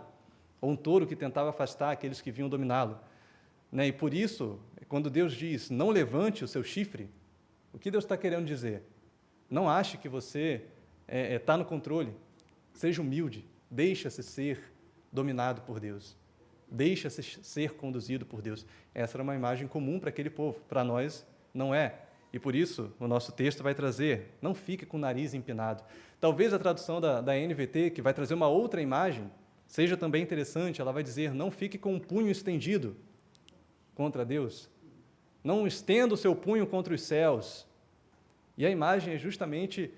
A: ou um touro que tentava afastar aqueles que vinham dominá-lo. E por isso, quando Deus diz, não levante o seu chifre, o que Deus está querendo dizer? Não ache que você está no controle. Seja humilde, deixa-se ser dominado por Deus. deixa-se ser conduzido por Deus. Essa era uma imagem comum para aquele povo, para nós não é. E por isso o nosso texto vai trazer, não fique com o nariz empinado. Talvez a tradução da NVT, que vai trazer uma outra imagem, seja também interessante. Ela vai dizer, não fique com o punho estendido contra Deus. Não estenda o seu punho contra os céus. E a imagem é justamente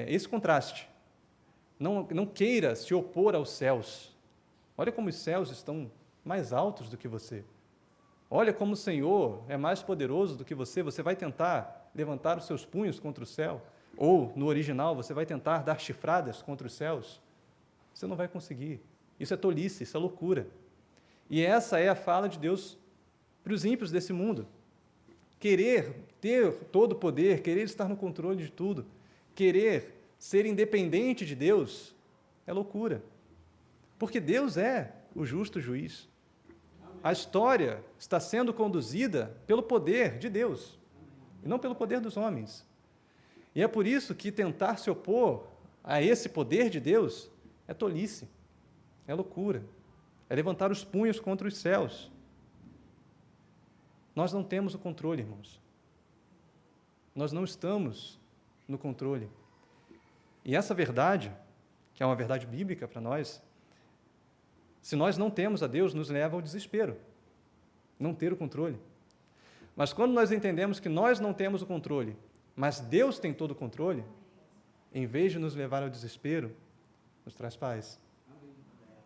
A: esse contraste. Não queira se opor aos céus. Olha como os céus estão mais altos do que você. Olha como o Senhor é mais poderoso do que você. Você vai tentar levantar os seus punhos contra o céu. Ou, no original, você vai tentar dar chifradas contra os céus. Você não vai conseguir. Isso é tolice, isso é loucura. E essa é a fala de Deus para os ímpios desse mundo. Querer ter todo o poder, querer estar no controle de tudo, querer ser independente de Deus, é loucura. Porque Deus é o justo juiz. A história está sendo conduzida pelo poder de Deus, e não pelo poder dos homens. E é por isso que tentar se opor a esse poder de Deus é tolice, é loucura, é levantar os punhos contra os céus. Nós não temos o controle, irmãos. Nós não estamos no controle. E essa verdade, que é uma verdade bíblica para nós, se nós não temos a Deus, nos leva ao desespero, não ter o controle. Mas quando nós entendemos que nós não temos o controle, mas Deus tem todo o controle, em vez de nos levar ao desespero, nos traz paz,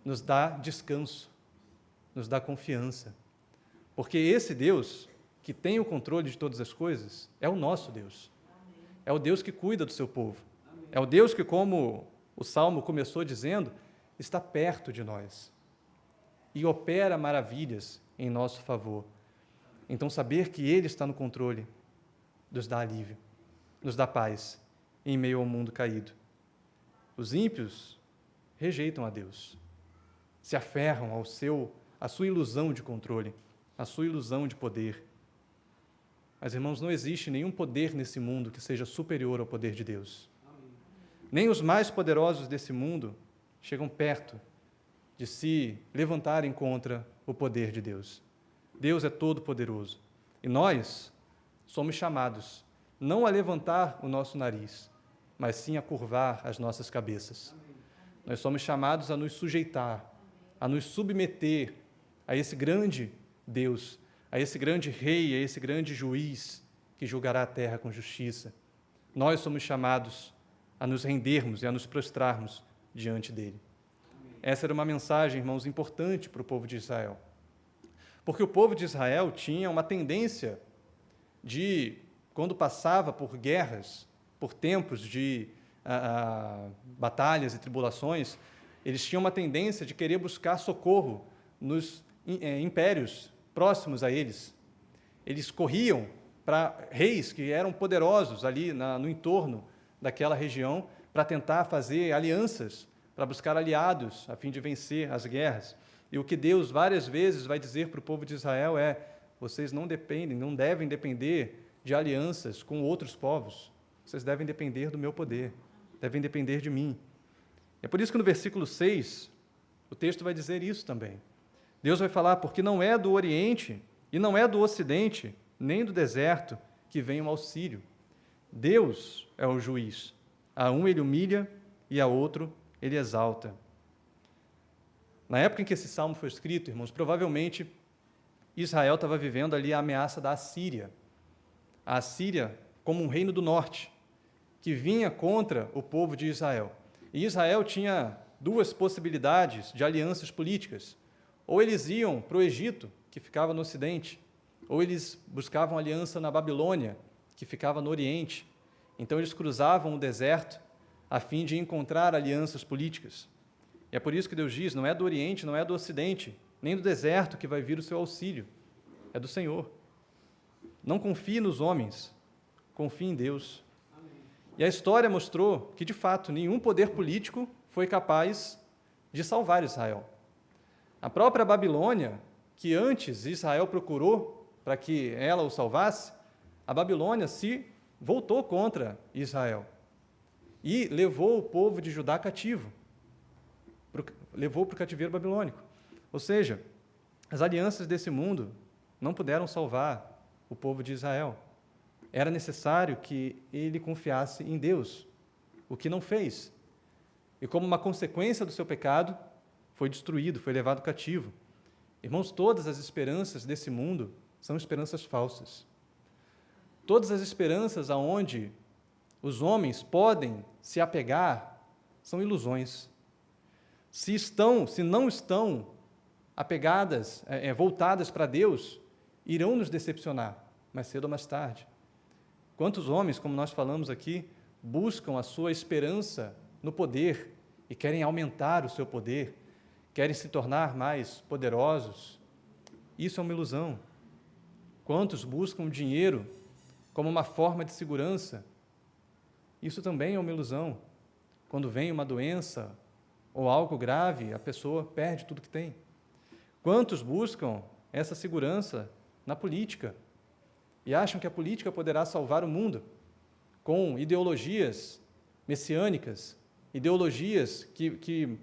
A: nos dá descanso, nos dá confiança. Porque esse Deus, que tem o controle de todas as coisas, é o nosso Deus. É o Deus que cuida do seu povo. É o Deus que, como o Salmo começou dizendo, está perto de nós e opera maravilhas em nosso favor. Então, saber que Ele está no controle nos dá alívio, nos dá paz em meio ao mundo caído. Os ímpios rejeitam a Deus, se aferram à sua ilusão de controle, à sua ilusão de poder. Mas, irmãos, não existe nenhum poder nesse mundo que seja superior ao poder de Deus. Nem os mais poderosos desse mundo chegam perto de se levantarem contra o poder de Deus. Deus é todo-poderoso. E nós somos chamados não a levantar o nosso nariz, mas sim a curvar as nossas cabeças. Nós somos chamados a nos sujeitar, a nos submeter a esse grande Deus, a esse grande rei, a esse grande juiz que julgará a terra com justiça. Nós somos chamados a nos rendermos e a nos prostrarmos diante dele. Essa era uma mensagem, irmãos, importante para o povo de Israel. Porque o povo de Israel tinha uma tendência de, quando passava por guerras, por tempos de batalhas e tribulações, eles tinham uma tendência de querer buscar socorro nos impérios próximos a eles. Eles corriam para reis que eram poderosos ali no entorno daquela região para tentar fazer alianças, para buscar aliados a fim de vencer as guerras. E o que Deus várias vezes vai dizer para o povo de Israel é: vocês não devem depender de alianças com outros povos, vocês devem depender do meu poder, devem depender de mim. É por isso que no versículo 6, o texto vai dizer isso também. Deus vai falar: porque não é do Oriente e não é do Ocidente, nem do deserto, que vem o auxílio. Deus é o juiz. A um ele humilha e a outro ele exalta. Na época em que esse salmo foi escrito, irmãos, provavelmente Israel estava vivendo ali a ameaça da Assíria. A Assíria como um reino do norte, que vinha contra o povo de Israel. E Israel tinha duas possibilidades de alianças políticas. Ou eles iam para o Egito, que ficava no ocidente, ou eles buscavam aliança na Babilônia, que ficava no oriente. Então eles cruzavam o deserto a fim de encontrar alianças políticas. E é por isso que Deus diz: não é do Oriente, não é do Ocidente, nem do deserto que vai vir o seu auxílio, é do Senhor. Não confie nos homens, confie em Deus. Amém. E a história mostrou que, de fato, nenhum poder político foi capaz de salvar Israel. A própria Babilônia, que antes Israel procurou para que ela o salvasse, a Babilônia se voltou contra Israel e levou o povo de Judá cativo. Levou para o cativeiro babilônico. Ou seja, as alianças desse mundo não puderam salvar o povo de Israel. Era necessário que ele confiasse em Deus, o que não fez. E como uma consequência do seu pecado, foi destruído, foi levado cativo. Irmãos, todas as esperanças desse mundo são esperanças falsas. Todas as esperanças aonde os homens podem se apegar são ilusões. Se não estão apegadas, voltadas para Deus, irão nos decepcionar, mais cedo ou mais tarde. Quantos homens, como nós falamos aqui, buscam a sua esperança no poder e querem aumentar o seu poder, querem se tornar mais poderosos? Isso é uma ilusão. Quantos buscam dinheiro como uma forma de segurança? Isso também é uma ilusão. Quando vem uma doença ou algo grave, a pessoa perde tudo que tem. Quantos buscam essa segurança na política e acham que a política poderá salvar o mundo com ideologias messiânicas, ideologias que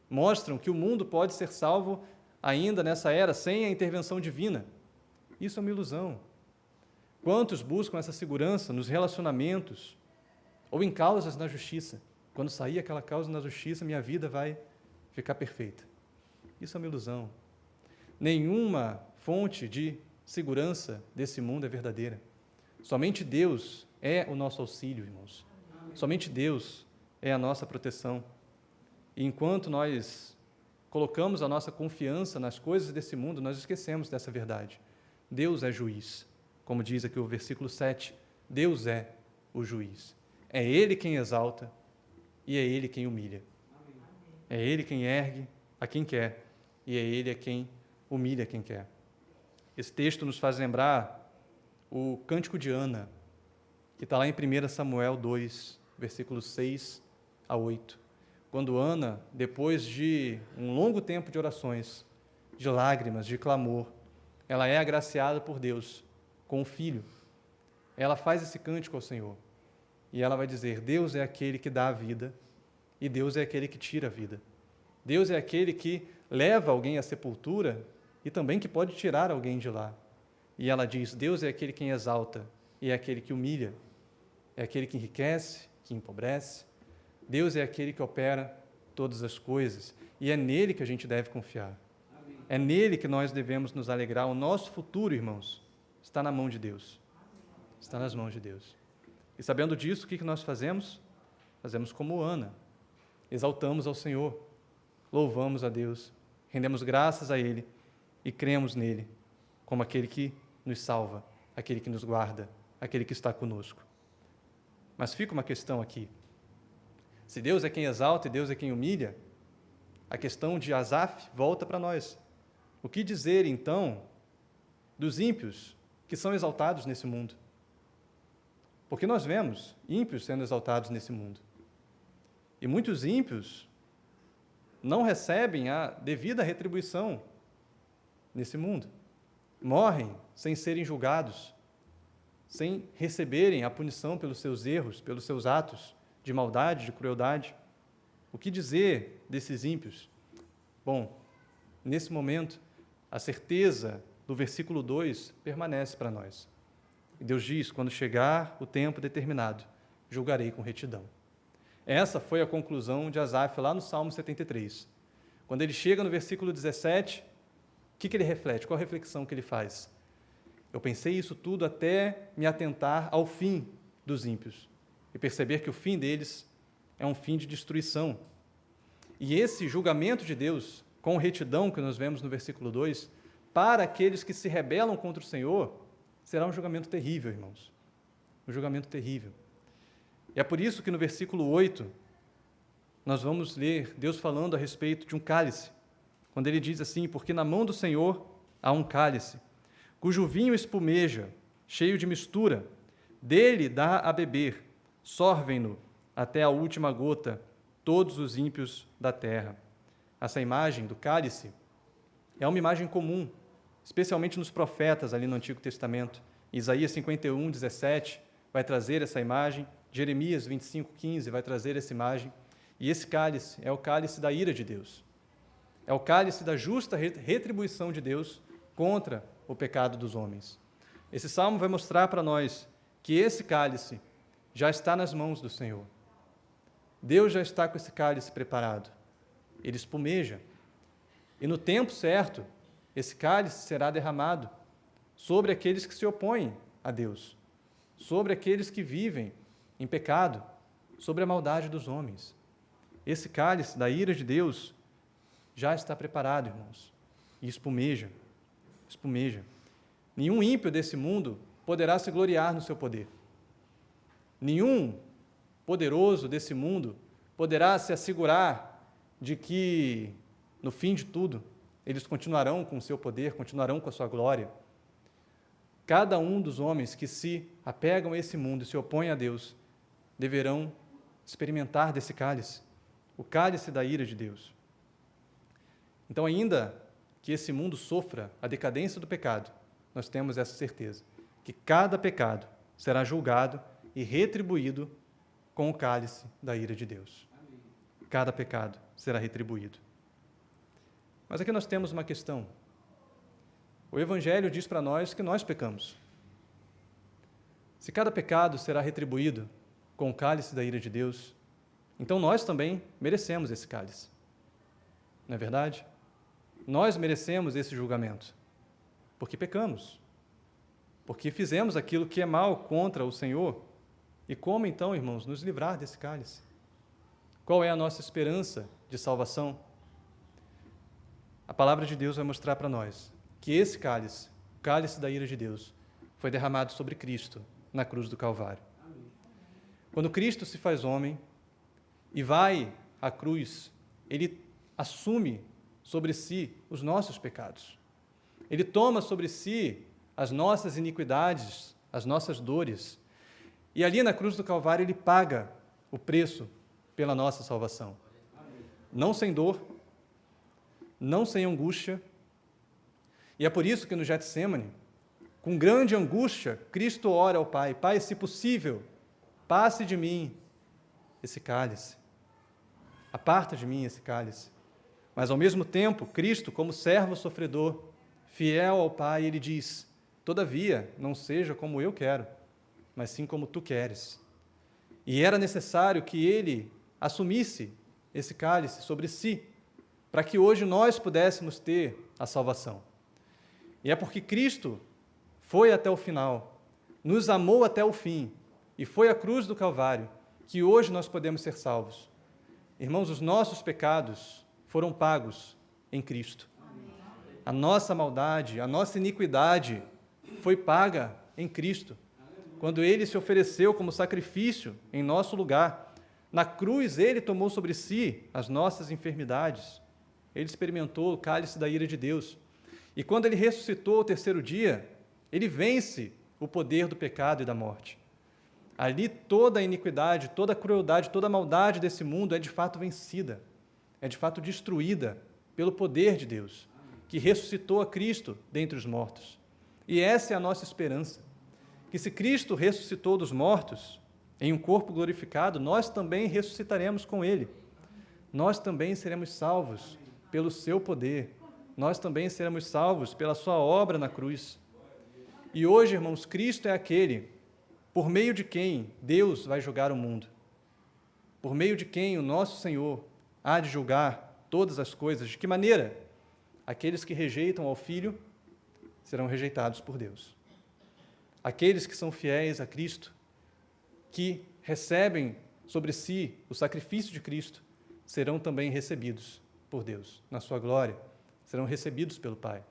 A: mostram que o mundo pode ser salvo ainda nessa era sem a intervenção divina? Isso é uma ilusão. Quantos buscam essa segurança nos relacionamentos ou em causas na justiça? Quando sair aquela causa na justiça, minha vida vai ficar perfeita. Isso é uma ilusão. Nenhuma fonte de segurança desse mundo é verdadeira. Somente Deus é o nosso auxílio, irmãos. Somente Deus é a nossa proteção. E enquanto nós colocamos a nossa confiança nas coisas desse mundo, nós esquecemos dessa verdade. Deus é juiz. Como diz aqui o versículo 7, Deus é o juiz. É Ele quem exalta e é Ele quem humilha. É Ele quem ergue a quem quer e é Ele quem humilha quem quer. Esse texto nos faz lembrar o Cântico de Ana, que está lá em 1 Samuel 2, versículos 6 a 8. Quando Ana, depois de um longo tempo de orações, de lágrimas, de clamor, ela é agraciada por Deus com um filho. Ela faz esse cântico ao Senhor. E ela vai dizer: Deus é aquele que dá a vida e Deus é aquele que tira a vida. Deus é aquele que leva alguém à sepultura e também que pode tirar alguém de lá. E ela diz: Deus é aquele que exalta e é aquele que humilha. É aquele que enriquece, que empobrece. Deus é aquele que opera todas as coisas. E é nele que a gente deve confiar. Amém. É nele que nós devemos nos alegrar. O nosso futuro, irmãos, está na mão de Deus. Está nas mãos de Deus. E sabendo disso, o que nós fazemos? Fazemos como Ana. Exaltamos ao Senhor, louvamos a Deus, rendemos graças a Ele e cremos nele como aquele que nos salva, aquele que nos guarda, aquele que está conosco. Mas fica uma questão aqui. Se Deus é quem exalta e Deus é quem humilha, a questão de Asaf volta para nós. O que dizer, então, dos ímpios que são exaltados nesse mundo? Porque nós vemos ímpios sendo exaltados nesse mundo. E muitos ímpios não recebem a devida retribuição nesse mundo. Morrem sem serem julgados, sem receberem a punição pelos seus erros, pelos seus atos de maldade, de crueldade. O que dizer desses ímpios? Bom, nesse momento, a certeza do versículo 2 permanece para nós. E Deus diz: quando chegar o tempo determinado, julgarei com retidão. Essa foi a conclusão de Asaf lá no Salmo 73. Quando ele chega no versículo 17, o que ele reflete? Qual a reflexão que ele faz? Eu pensei isso tudo até me atentar ao fim dos ímpios e perceber que o fim deles é um fim de destruição. E esse julgamento de Deus, com retidão que nós vemos no versículo 2, para aqueles que se rebelam contra o Senhor, será um julgamento terrível, irmãos. Um julgamento terrível. E é por isso que no versículo 8, nós vamos ler Deus falando a respeito de um cálice, quando ele diz assim: porque na mão do Senhor há um cálice, cujo vinho espumeja, cheio de mistura, dele dá a beber, sorvem-no até a última gota, todos os ímpios da terra. Essa imagem do cálice é uma imagem comum, especialmente nos profetas ali no Antigo Testamento. Isaías 51, 17 vai trazer essa imagem, Jeremias 25, 15 vai trazer essa imagem, e esse cálice é o cálice da ira de Deus. É o cálice da justa retribuição de Deus contra o pecado dos homens. Esse salmo vai mostrar para nós que esse cálice já está nas mãos do Senhor. Deus já está com esse cálice preparado. Ele espumeja. E no tempo certo, esse cálice será derramado sobre aqueles que se opõem a Deus, sobre aqueles que vivem em pecado, sobre a maldade dos homens. Esse cálice da ira de Deus já está preparado, irmãos, e espumeja. Nenhum ímpio desse mundo poderá se gloriar no seu poder. Nenhum poderoso desse mundo poderá se assegurar de que, no fim de tudo, eles continuarão com o seu poder, continuarão com a sua glória. Cada um dos homens que se apegam a esse mundo e se opõem a Deus deverão experimentar desse cálice, o cálice da ira de Deus. Então, ainda que esse mundo sofra a decadência do pecado, nós temos essa certeza, que cada pecado será julgado e retribuído com o cálice da ira de Deus. Cada pecado será retribuído. Mas aqui nós temos uma questão. O Evangelho diz para nós que nós pecamos. Se cada pecado será retribuído com o cálice da ira de Deus, então nós também merecemos esse cálice. Não é verdade? Nós merecemos esse julgamento, porque pecamos, porque fizemos aquilo que é mal contra o Senhor. E como então, irmãos, nos livrar desse cálice? Qual é a nossa esperança de salvação? A palavra de Deus vai mostrar para nós que esse cálice, o cálice da ira de Deus, foi derramado sobre Cristo na cruz do Calvário. Quando Cristo se faz homem e vai à cruz, ele assume sobre si os nossos pecados. Ele toma sobre si as nossas iniquidades, as nossas dores. E ali na cruz do Calvário ele paga o preço pela nossa salvação. Não sem dor, não sem angústia. E é por isso que no Getsemane, com grande angústia, Cristo ora ao Pai: Pai, se possível, passe de mim esse cálice. Aparta de mim esse cálice. Mas, ao mesmo tempo, Cristo, como servo sofredor, fiel ao Pai, ele diz: todavia, não seja como eu quero, mas sim como tu queres. E era necessário que ele assumisse esse cálice sobre si, para que hoje nós pudéssemos ter a salvação. E é porque Cristo foi até o final, nos amou até o fim, e foi à cruz do Calvário, que hoje nós podemos ser salvos. Irmãos, os nossos pecados foram pagos em Cristo. A nossa maldade, a nossa iniquidade foi paga em Cristo, quando Ele se ofereceu como sacrifício em nosso lugar. Na cruz, Ele tomou sobre si as nossas enfermidades. Ele experimentou o cálice da ira de Deus. E quando Ele ressuscitou ao terceiro dia, Ele vence o poder do pecado e da morte. Ali toda a iniquidade, toda a crueldade, toda a maldade desse mundo é de fato vencida, é de fato destruída pelo poder de Deus, que ressuscitou a Cristo dentre os mortos. E essa é a nossa esperança, que se Cristo ressuscitou dos mortos, em um corpo glorificado, nós também ressuscitaremos com Ele. Nós também seremos salvos pelo seu poder. Nós também seremos salvos pela sua obra na cruz. E hoje, irmãos, Cristo é aquele por meio de quem Deus vai julgar o mundo, por meio de quem o nosso Senhor há de julgar todas as coisas. De que maneira? Aqueles que rejeitam ao Filho serão rejeitados por Deus. Aqueles que são fiéis a Cristo, que recebem sobre si o sacrifício de Cristo, serão também recebidos por Deus, na sua glória, serão recebidos pelo Pai.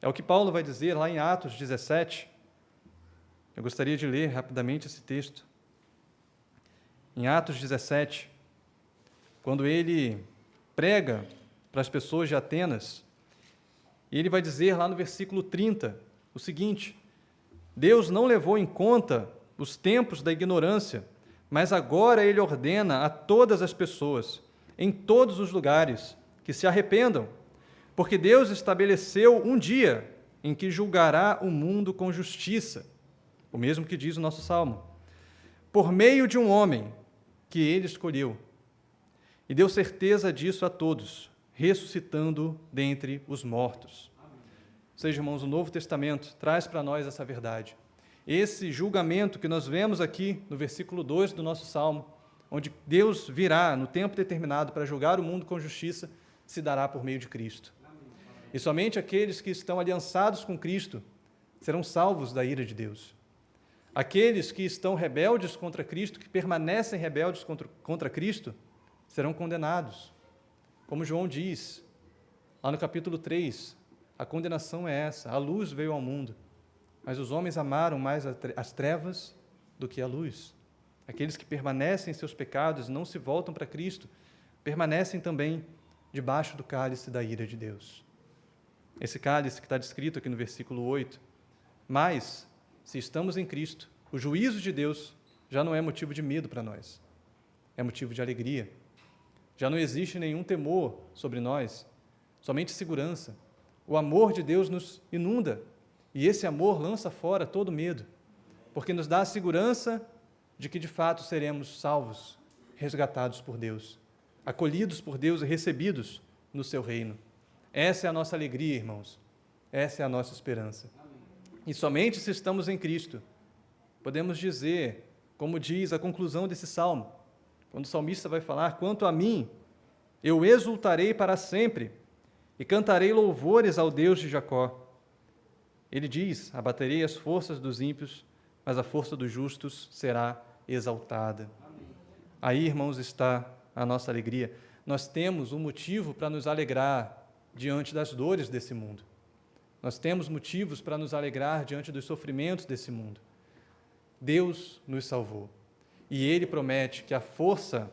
A: É o que Paulo vai dizer lá em Atos 17. Eu gostaria de ler rapidamente esse texto. Em Atos 17, quando ele prega para as pessoas de Atenas, ele vai dizer lá no versículo 30 o seguinte: Deus não levou em conta os tempos da ignorância, mas agora Ele ordena a todas as pessoas, em todos os lugares, que se arrependam, porque Deus estabeleceu um dia em que julgará o mundo com justiça, o mesmo que diz o nosso Salmo, por meio de um homem que Ele escolheu, e deu certeza disso a todos, ressuscitando dentre os mortos. Ou seja, irmãos, o Novo Testamento traz para nós essa verdade. Esse julgamento que nós vemos aqui no versículo 2 do nosso Salmo, onde Deus virá no tempo determinado para julgar o mundo com justiça, se dará por meio de Cristo. E somente aqueles que estão aliançados com Cristo serão salvos da ira de Deus. Aqueles que estão rebeldes contra Cristo, que permanecem rebeldes contra Cristo, serão condenados. Como João diz, lá no capítulo 3, a condenação é essa: a luz veio ao mundo, mas os homens amaram mais as trevas do que a luz. Aqueles que permanecem em seus pecados e não se voltam para Cristo, permanecem também debaixo do cálice da ira de Deus. Esse cálice que está descrito aqui no versículo 8. Mas, se estamos em Cristo, o juízo de Deus já não é motivo de medo para nós, é motivo de alegria. Já não existe nenhum temor sobre nós, somente segurança. O amor de Deus nos inunda, e esse amor lança fora todo medo, porque nos dá a segurança de que, de fato, seremos salvos, resgatados por Deus, acolhidos por Deus e recebidos no seu reino. Essa é a nossa alegria, irmãos. Essa é a nossa esperança. E somente se estamos em Cristo, podemos dizer, como diz a conclusão desse salmo, quando o salmista vai falar: quanto a mim, eu exultarei para sempre e cantarei louvores ao Deus de Jacó. Ele diz: abaterei as forças dos ímpios, mas a força dos justos será exaltada. Amém. Aí, irmãos, está a nossa alegria. Nós temos um motivo para nos alegrar diante das dores desse mundo. Nós temos motivos para nos alegrar diante dos sofrimentos desse mundo. Deus nos salvou. E Ele promete que a força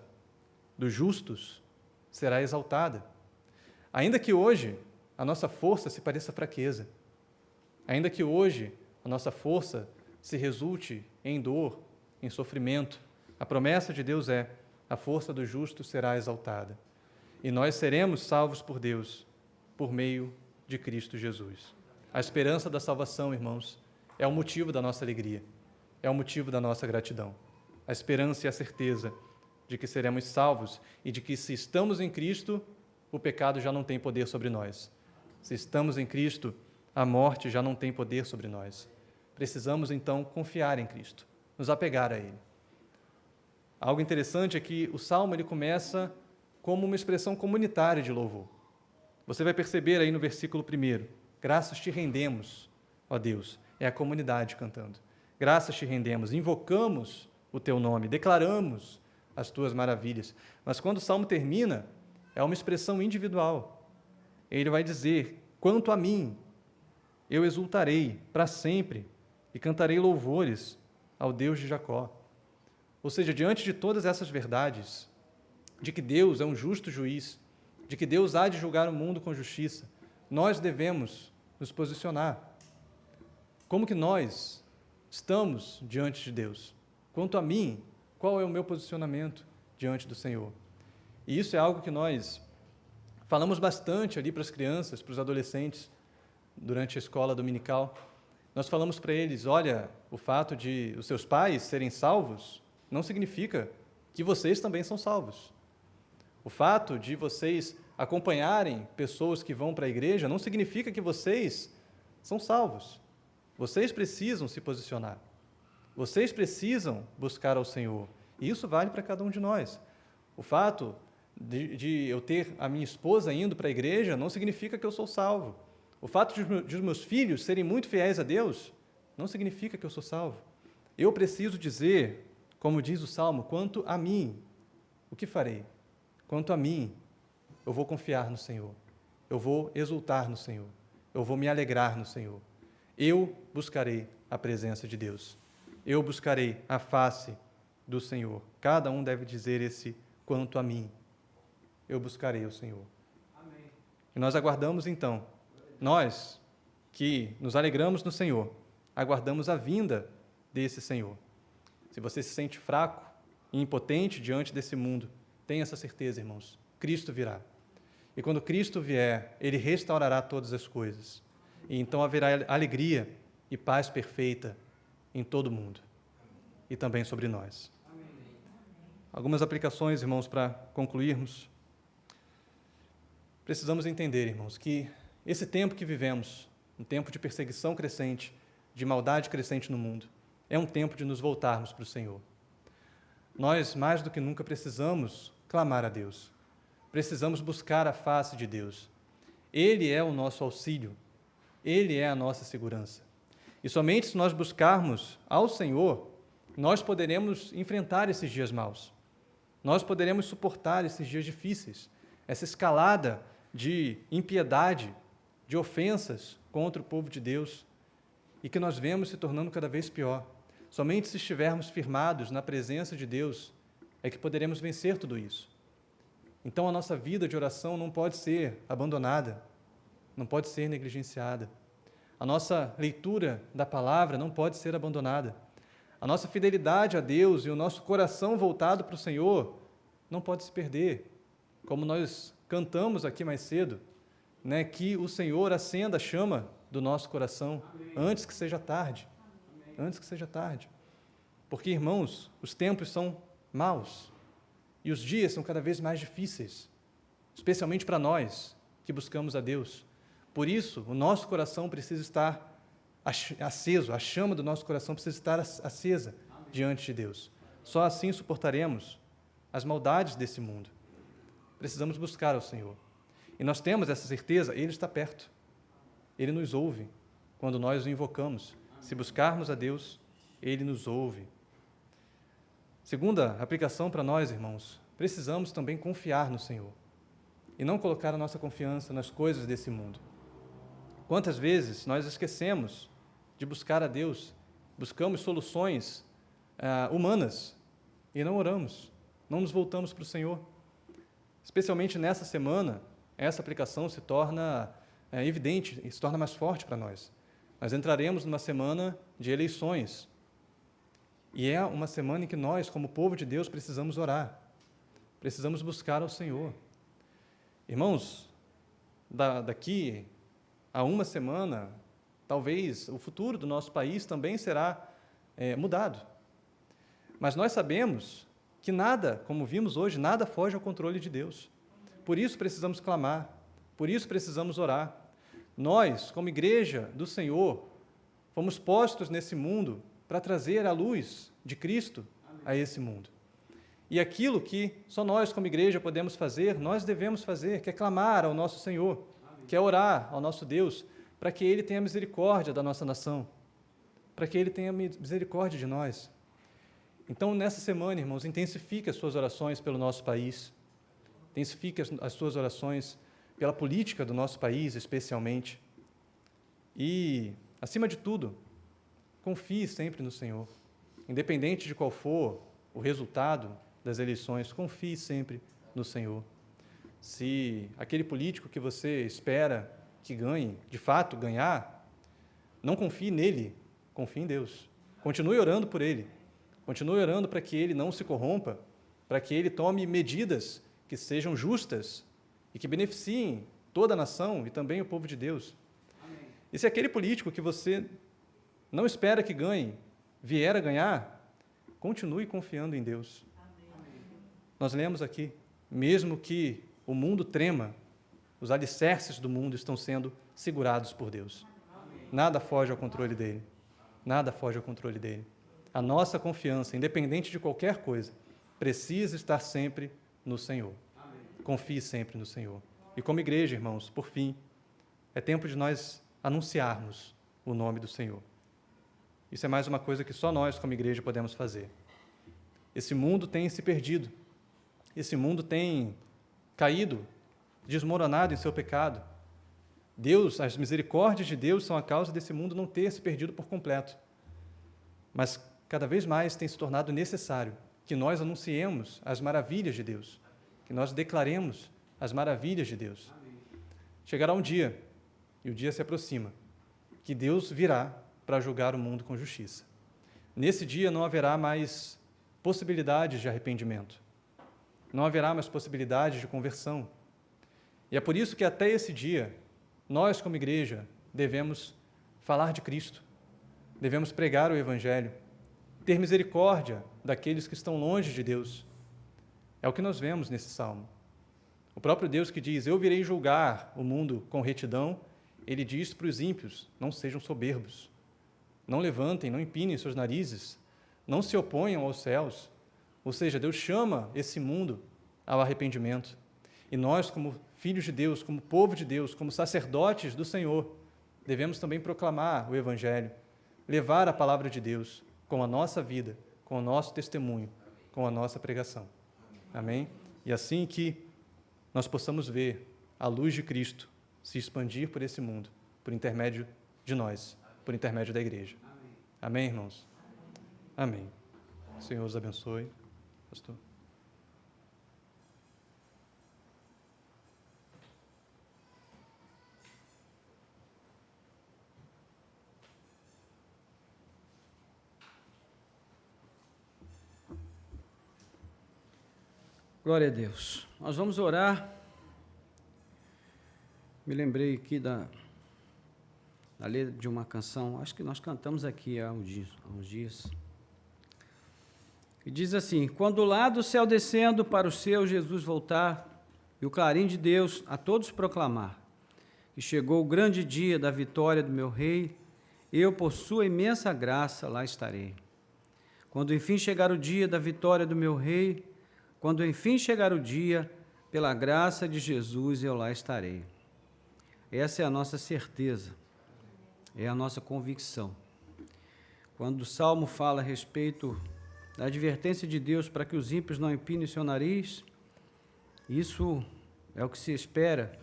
A: dos justos será exaltada. Ainda que hoje a nossa força se pareça fraqueza, ainda que hoje a nossa força se resulte em dor, em sofrimento, a promessa de Deus é: a força do justo será exaltada. E nós seremos salvos por Deus, por meio de Cristo Jesus. A esperança da salvação, irmãos, é o motivo da nossa alegria, é o motivo da nossa gratidão. A esperança e a certeza de que seremos salvos e de que, se estamos em Cristo, o pecado já não tem poder sobre nós. Se estamos em Cristo, a morte já não tem poder sobre nós. Precisamos, então, confiar em Cristo, nos apegar a Ele. Algo interessante é que o Salmo ele começa como uma expressão comunitária de louvor. Você vai perceber aí no versículo 1, graças te rendemos, ó Deus, é a comunidade cantando. Graças te rendemos, invocamos o teu nome, declaramos as tuas maravilhas. Mas quando o Salmo termina, é uma expressão individual. Ele vai dizer: quanto a mim, eu exultarei para sempre e cantarei louvores ao Deus de Jacó. Ou seja, diante de todas essas verdades, de que Deus é um justo juiz, de que Deus há de julgar o mundo com justiça, nós devemos nos posicionar. Como que nós estamos diante de Deus? Quanto a mim, qual é o meu posicionamento diante do Senhor? E isso é algo que nós falamos bastante ali para as crianças, para os adolescentes, durante a escola dominical. Nós falamos para eles: olha, o fato de os seus pais serem salvos não significa que vocês também são salvos. O fato de vocês acompanharem pessoas que vão para a igreja não significa que vocês são salvos. Vocês precisam se posicionar. Vocês precisam buscar ao Senhor. E isso vale para cada um de nós. O fato de eu ter a minha esposa indo para a igreja não significa que eu sou salvo. O fato de os meus filhos serem muito fiéis a Deus não significa que eu sou salvo. Eu preciso dizer, como diz o Salmo: quanto a mim, o que farei? Quanto a mim, eu vou confiar no Senhor. Eu vou exultar no Senhor. Eu vou me alegrar no Senhor. Eu buscarei a presença de Deus. Eu buscarei a face do Senhor. Cada um deve dizer esse quanto a mim. Eu buscarei o Senhor. Amém. E nós aguardamos, então, nós que nos alegramos no Senhor, aguardamos a vinda desse Senhor. Se você se sente fraco e impotente diante desse mundo, tenha essa certeza, irmãos: Cristo virá. E quando Cristo vier, Ele restaurará todas as coisas. E então haverá alegria e paz perfeita em todo o mundo. E também sobre nós. Algumas aplicações, irmãos, para concluirmos. Precisamos entender, irmãos, que esse tempo que vivemos, um tempo de perseguição crescente, de maldade crescente no mundo, é um tempo de nos voltarmos para o Senhor. Nós, mais do que nunca, precisamos clamar a Deus. Precisamos buscar a face de Deus. Ele é o nosso auxílio. Ele é a nossa segurança. E somente se nós buscarmos ao Senhor, nós poderemos enfrentar esses dias maus. Nós poderemos suportar esses dias difíceis, essa escalada de impiedade, de ofensas contra o povo de Deus, e que nós vemos se tornando cada vez pior. Somente se estivermos firmados na presença de Deus é que poderemos vencer tudo isso. Então, a nossa vida de oração não pode ser abandonada, não pode ser negligenciada. A nossa leitura da palavra não pode ser abandonada. A nossa fidelidade a Deus e o nosso coração voltado para o Senhor não pode se perder. Como nós cantamos aqui mais cedo, né, que o Senhor acenda a chama do nosso coração antes que seja tarde. Antes que seja tarde. Porque, irmãos, os tempos são maus e os dias são cada vez mais difíceis, especialmente para nós que buscamos a Deus. Por isso, o nosso coração precisa estar aceso, a chama do nosso coração precisa estar acesa diante de Deus. Só assim suportaremos as maldades desse mundo. Precisamos buscar ao Senhor. E nós temos essa certeza, Ele está perto. Ele nos ouve quando nós o invocamos. Se buscarmos a Deus, Ele nos ouve. Segunda aplicação para nós, irmãos, precisamos também confiar no Senhor e não colocar a nossa confiança nas coisas desse mundo. Quantas vezes nós esquecemos de buscar a Deus, buscamos soluções humanas e não oramos, não nos voltamos para o Senhor. Especialmente nessa semana, essa aplicação se torna evidente e se torna mais forte para nós. Nós entraremos numa semana de eleições. E é uma semana em que nós, como povo de Deus, precisamos orar. Precisamos buscar ao Senhor. Irmãos, daqui a uma semana, talvez o futuro do nosso país também será mudado. Mas nós sabemos que nada, como vimos hoje, nada foge ao controle de Deus. Por isso precisamos clamar, por isso precisamos orar. Nós, como igreja do Senhor, fomos postos nesse mundo para trazer a luz de Cristo a esse mundo. E aquilo que só nós, como igreja, podemos fazer, nós devemos fazer, que é clamar ao nosso Senhor, que é orar ao nosso Deus, para que Ele tenha misericórdia da nossa nação, para que Ele tenha misericórdia de nós. Então, nessa semana, irmãos, intensifique as suas orações pelo nosso país, intensifique as suas orações pela política do nosso país, especialmente. E, acima de tudo, confie sempre no Senhor. Independente de qual for o resultado das eleições, confie sempre no Senhor. Se aquele político que você espera que ganhe, de fato ganhar, não confie nele, confie em Deus. Continue orando por ele. Continue orando para que ele não se corrompa, para que ele tome medidas que sejam justas e que beneficiem toda a nação e também o povo de Deus. Amém. E se aquele político que você não espera que ganhe, vier a ganhar, continue confiando em Deus. Amém. Nós lemos aqui, mesmo que o mundo trema, os alicerces do mundo estão sendo segurados por Deus. Amém. Nada foge ao controle dele. Nada foge ao controle dele. A nossa confiança, independente de qualquer coisa, precisa estar sempre no Senhor. Amém. Confie sempre no Senhor. E como igreja, irmãos, por fim, é tempo de nós anunciarmos o nome do Senhor. Isso é mais uma coisa que só nós, como igreja, podemos fazer. Esse mundo tem se perdido. Esse mundo tem caído, desmoronado em seu pecado. Deus, as misericórdias de Deus são a causa desse mundo não ter se perdido por completo. Mas cada vez mais tem se tornado necessário que nós anunciemos as maravilhas de Deus, que nós declaremos as maravilhas de Deus. Amém. Chegará um dia, e o dia se aproxima, que Deus virá para julgar o mundo com justiça. Nesse dia não haverá mais possibilidades de arrependimento, não haverá mais possibilidades de conversão. E é por isso que até esse dia, nós como igreja devemos falar de Cristo, devemos pregar o Evangelho, ter misericórdia daqueles que estão longe de Deus. É o que nós vemos nesse salmo. O próprio Deus que diz, eu virei julgar o mundo com retidão, ele diz para os ímpios, não sejam soberbos, não levantem, não empinem seus narizes, não se oponham aos céus. Ou seja, Deus chama esse mundo ao arrependimento. E nós, como filhos de Deus, como povo de Deus, como sacerdotes do Senhor, devemos também proclamar o Evangelho, levar a palavra de Deus com a nossa vida, com o nosso testemunho, com a nossa pregação. Amém? E assim que nós possamos ver a luz de Cristo se expandir por esse mundo, por intermédio de nós, por intermédio da igreja. Amém, irmãos? Amém. O Senhor os abençoe. Pastor.
B: Glória a Deus. Nós vamos orar. Me lembrei aqui da letra de uma canção, acho que nós cantamos aqui há uns dias. E diz assim: quando lá do céu descendo para o seu Jesus voltar, e o clarim de Deus a todos proclamar, que chegou o grande dia da vitória do meu Rei, eu, por sua imensa graça, lá estarei. Quando enfim chegar o dia da vitória do meu Rei, quando enfim chegar o dia, pela graça de Jesus, eu lá estarei. Essa é a nossa certeza, é a nossa convicção. Quando o Salmo fala a respeito da advertência de Deus para que os ímpios não empinem seu nariz, isso é o que se espera.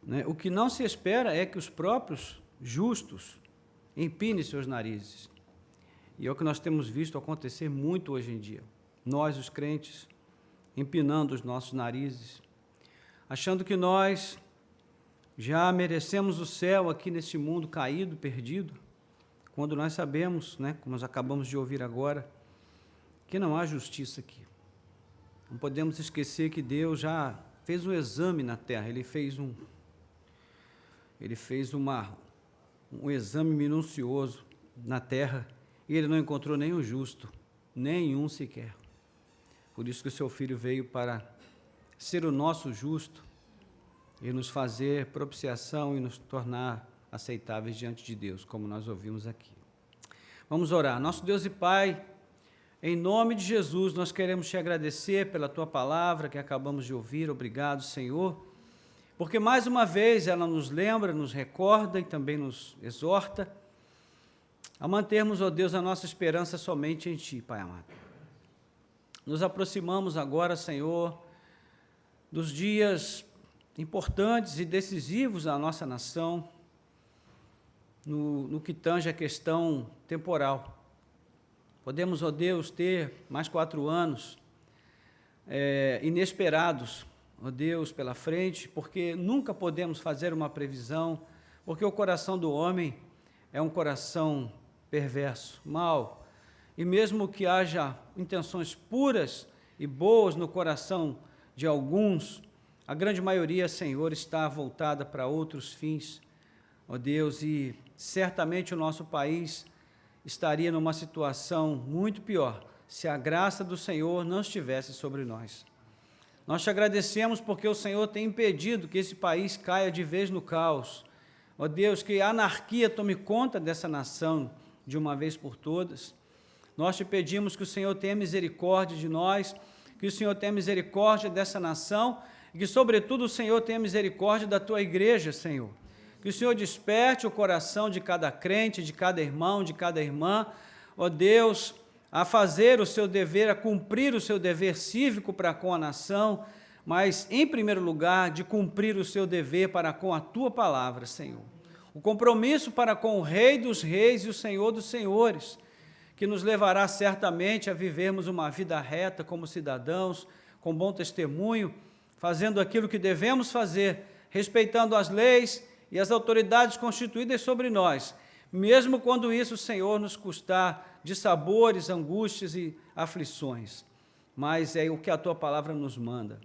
B: Né? O que não se espera é que os próprios justos empinem seus narizes. E é o que nós temos visto acontecer muito hoje em dia. Nós, os crentes, empinando os nossos narizes, achando que nós já merecemos o céu aqui neste mundo caído, perdido, quando nós sabemos, né, como nós acabamos de ouvir agora, que não há justiça aqui. Não podemos esquecer que Deus já fez um exame na terra, Ele fez um exame minucioso na terra e Ele não encontrou nenhum justo, nenhum sequer. Por isso que o seu Filho veio para ser o nosso justo e nos fazer propiciação e nos tornar aceitáveis diante de Deus, como nós ouvimos aqui. Vamos orar. Nosso Deus e Pai, em nome de Jesus, nós queremos te agradecer pela tua palavra que acabamos de ouvir. Obrigado, Senhor, porque mais uma vez ela nos lembra, nos recorda e também nos exorta a mantermos, ó Deus, a nossa esperança somente em Ti, Pai amado. Nos aproximamos agora, Senhor, dos dias importantes e decisivos da nossa nação, no que tange a questão temporal. Podemos, ó Deus, ter mais 4 anos inesperados, ó Deus, pela frente, porque nunca podemos fazer uma previsão, porque o coração do homem é um coração perverso, mau, e mesmo que haja intenções puras e boas no coração de alguns, a grande maioria, Senhor, está voltada para outros fins, ó Deus, e certamente o nosso país estaria numa situação muito pior se a graça do Senhor não estivesse sobre nós. Nós te agradecemos porque o Senhor tem impedido que esse país caia de vez no caos. Ó Deus, que a anarquia tome conta dessa nação de uma vez por todas. Nós te pedimos que o Senhor tenha misericórdia de nós, que o Senhor tenha misericórdia dessa nação e que, sobretudo, o Senhor tenha misericórdia da tua igreja, Senhor. Que o Senhor desperte o coração de cada crente, de cada irmão, de cada irmã, ó Deus, a fazer o seu dever, a cumprir o seu dever cívico para com a nação, mas, em primeiro lugar, de cumprir o seu dever para com a tua palavra, Senhor. O compromisso para com o Rei dos Reis e o Senhor dos Senhores, que nos levará certamente a vivermos uma vida reta como cidadãos, com bom testemunho, fazendo aquilo que devemos fazer, respeitando as leis e as autoridades constituídas sobre nós, mesmo quando isso, Senhor, nos custar dissabores, angústias e aflições. Mas é o que a tua palavra nos manda.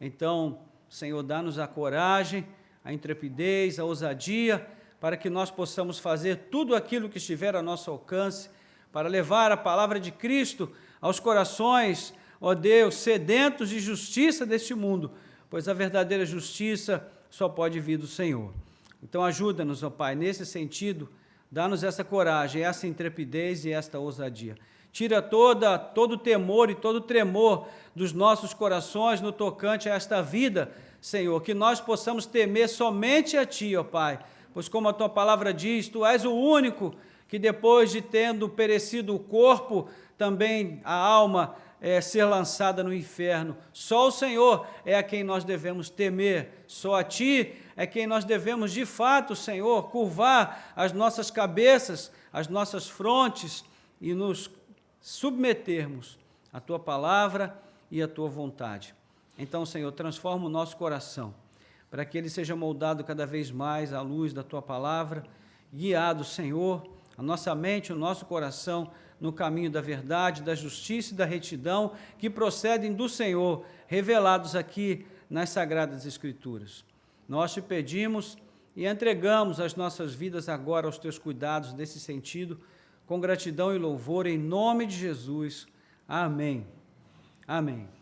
B: Então, Senhor, dá-nos a coragem, a intrepidez, a ousadia, para que nós possamos fazer tudo aquilo que estiver a nosso alcance, para levar a palavra de Cristo aos corações, ó Deus, sedentos de justiça deste mundo, pois a verdadeira justiça só pode vir do Senhor. Então ajuda-nos, ó Pai, nesse sentido, dá-nos essa coragem, essa intrepidez e esta ousadia. Tira todo o temor e todo o tremor dos nossos corações no tocante a esta vida, Senhor, que nós possamos temer somente a Ti, ó Pai, pois como a Tua palavra diz, Tu és o único que depois de tendo perecido o corpo, também a alma ser lançada no inferno. Só o Senhor é a quem nós devemos temer, só a Ti é quem nós devemos de fato, Senhor, curvar as nossas cabeças, as nossas frontes e nos submetermos à Tua palavra e à Tua vontade. Então, Senhor, transforma o nosso coração, para que ele seja moldado cada vez mais à luz da Tua palavra, guiado, Senhor, a nossa mente, o nosso coração, no caminho da verdade, da justiça e da retidão, que procedem do Senhor, revelados aqui nas Sagradas Escrituras. Nós Te pedimos e entregamos as nossas vidas agora aos Teus cuidados nesse sentido, com gratidão e louvor, em nome de Jesus. Amém. Amém.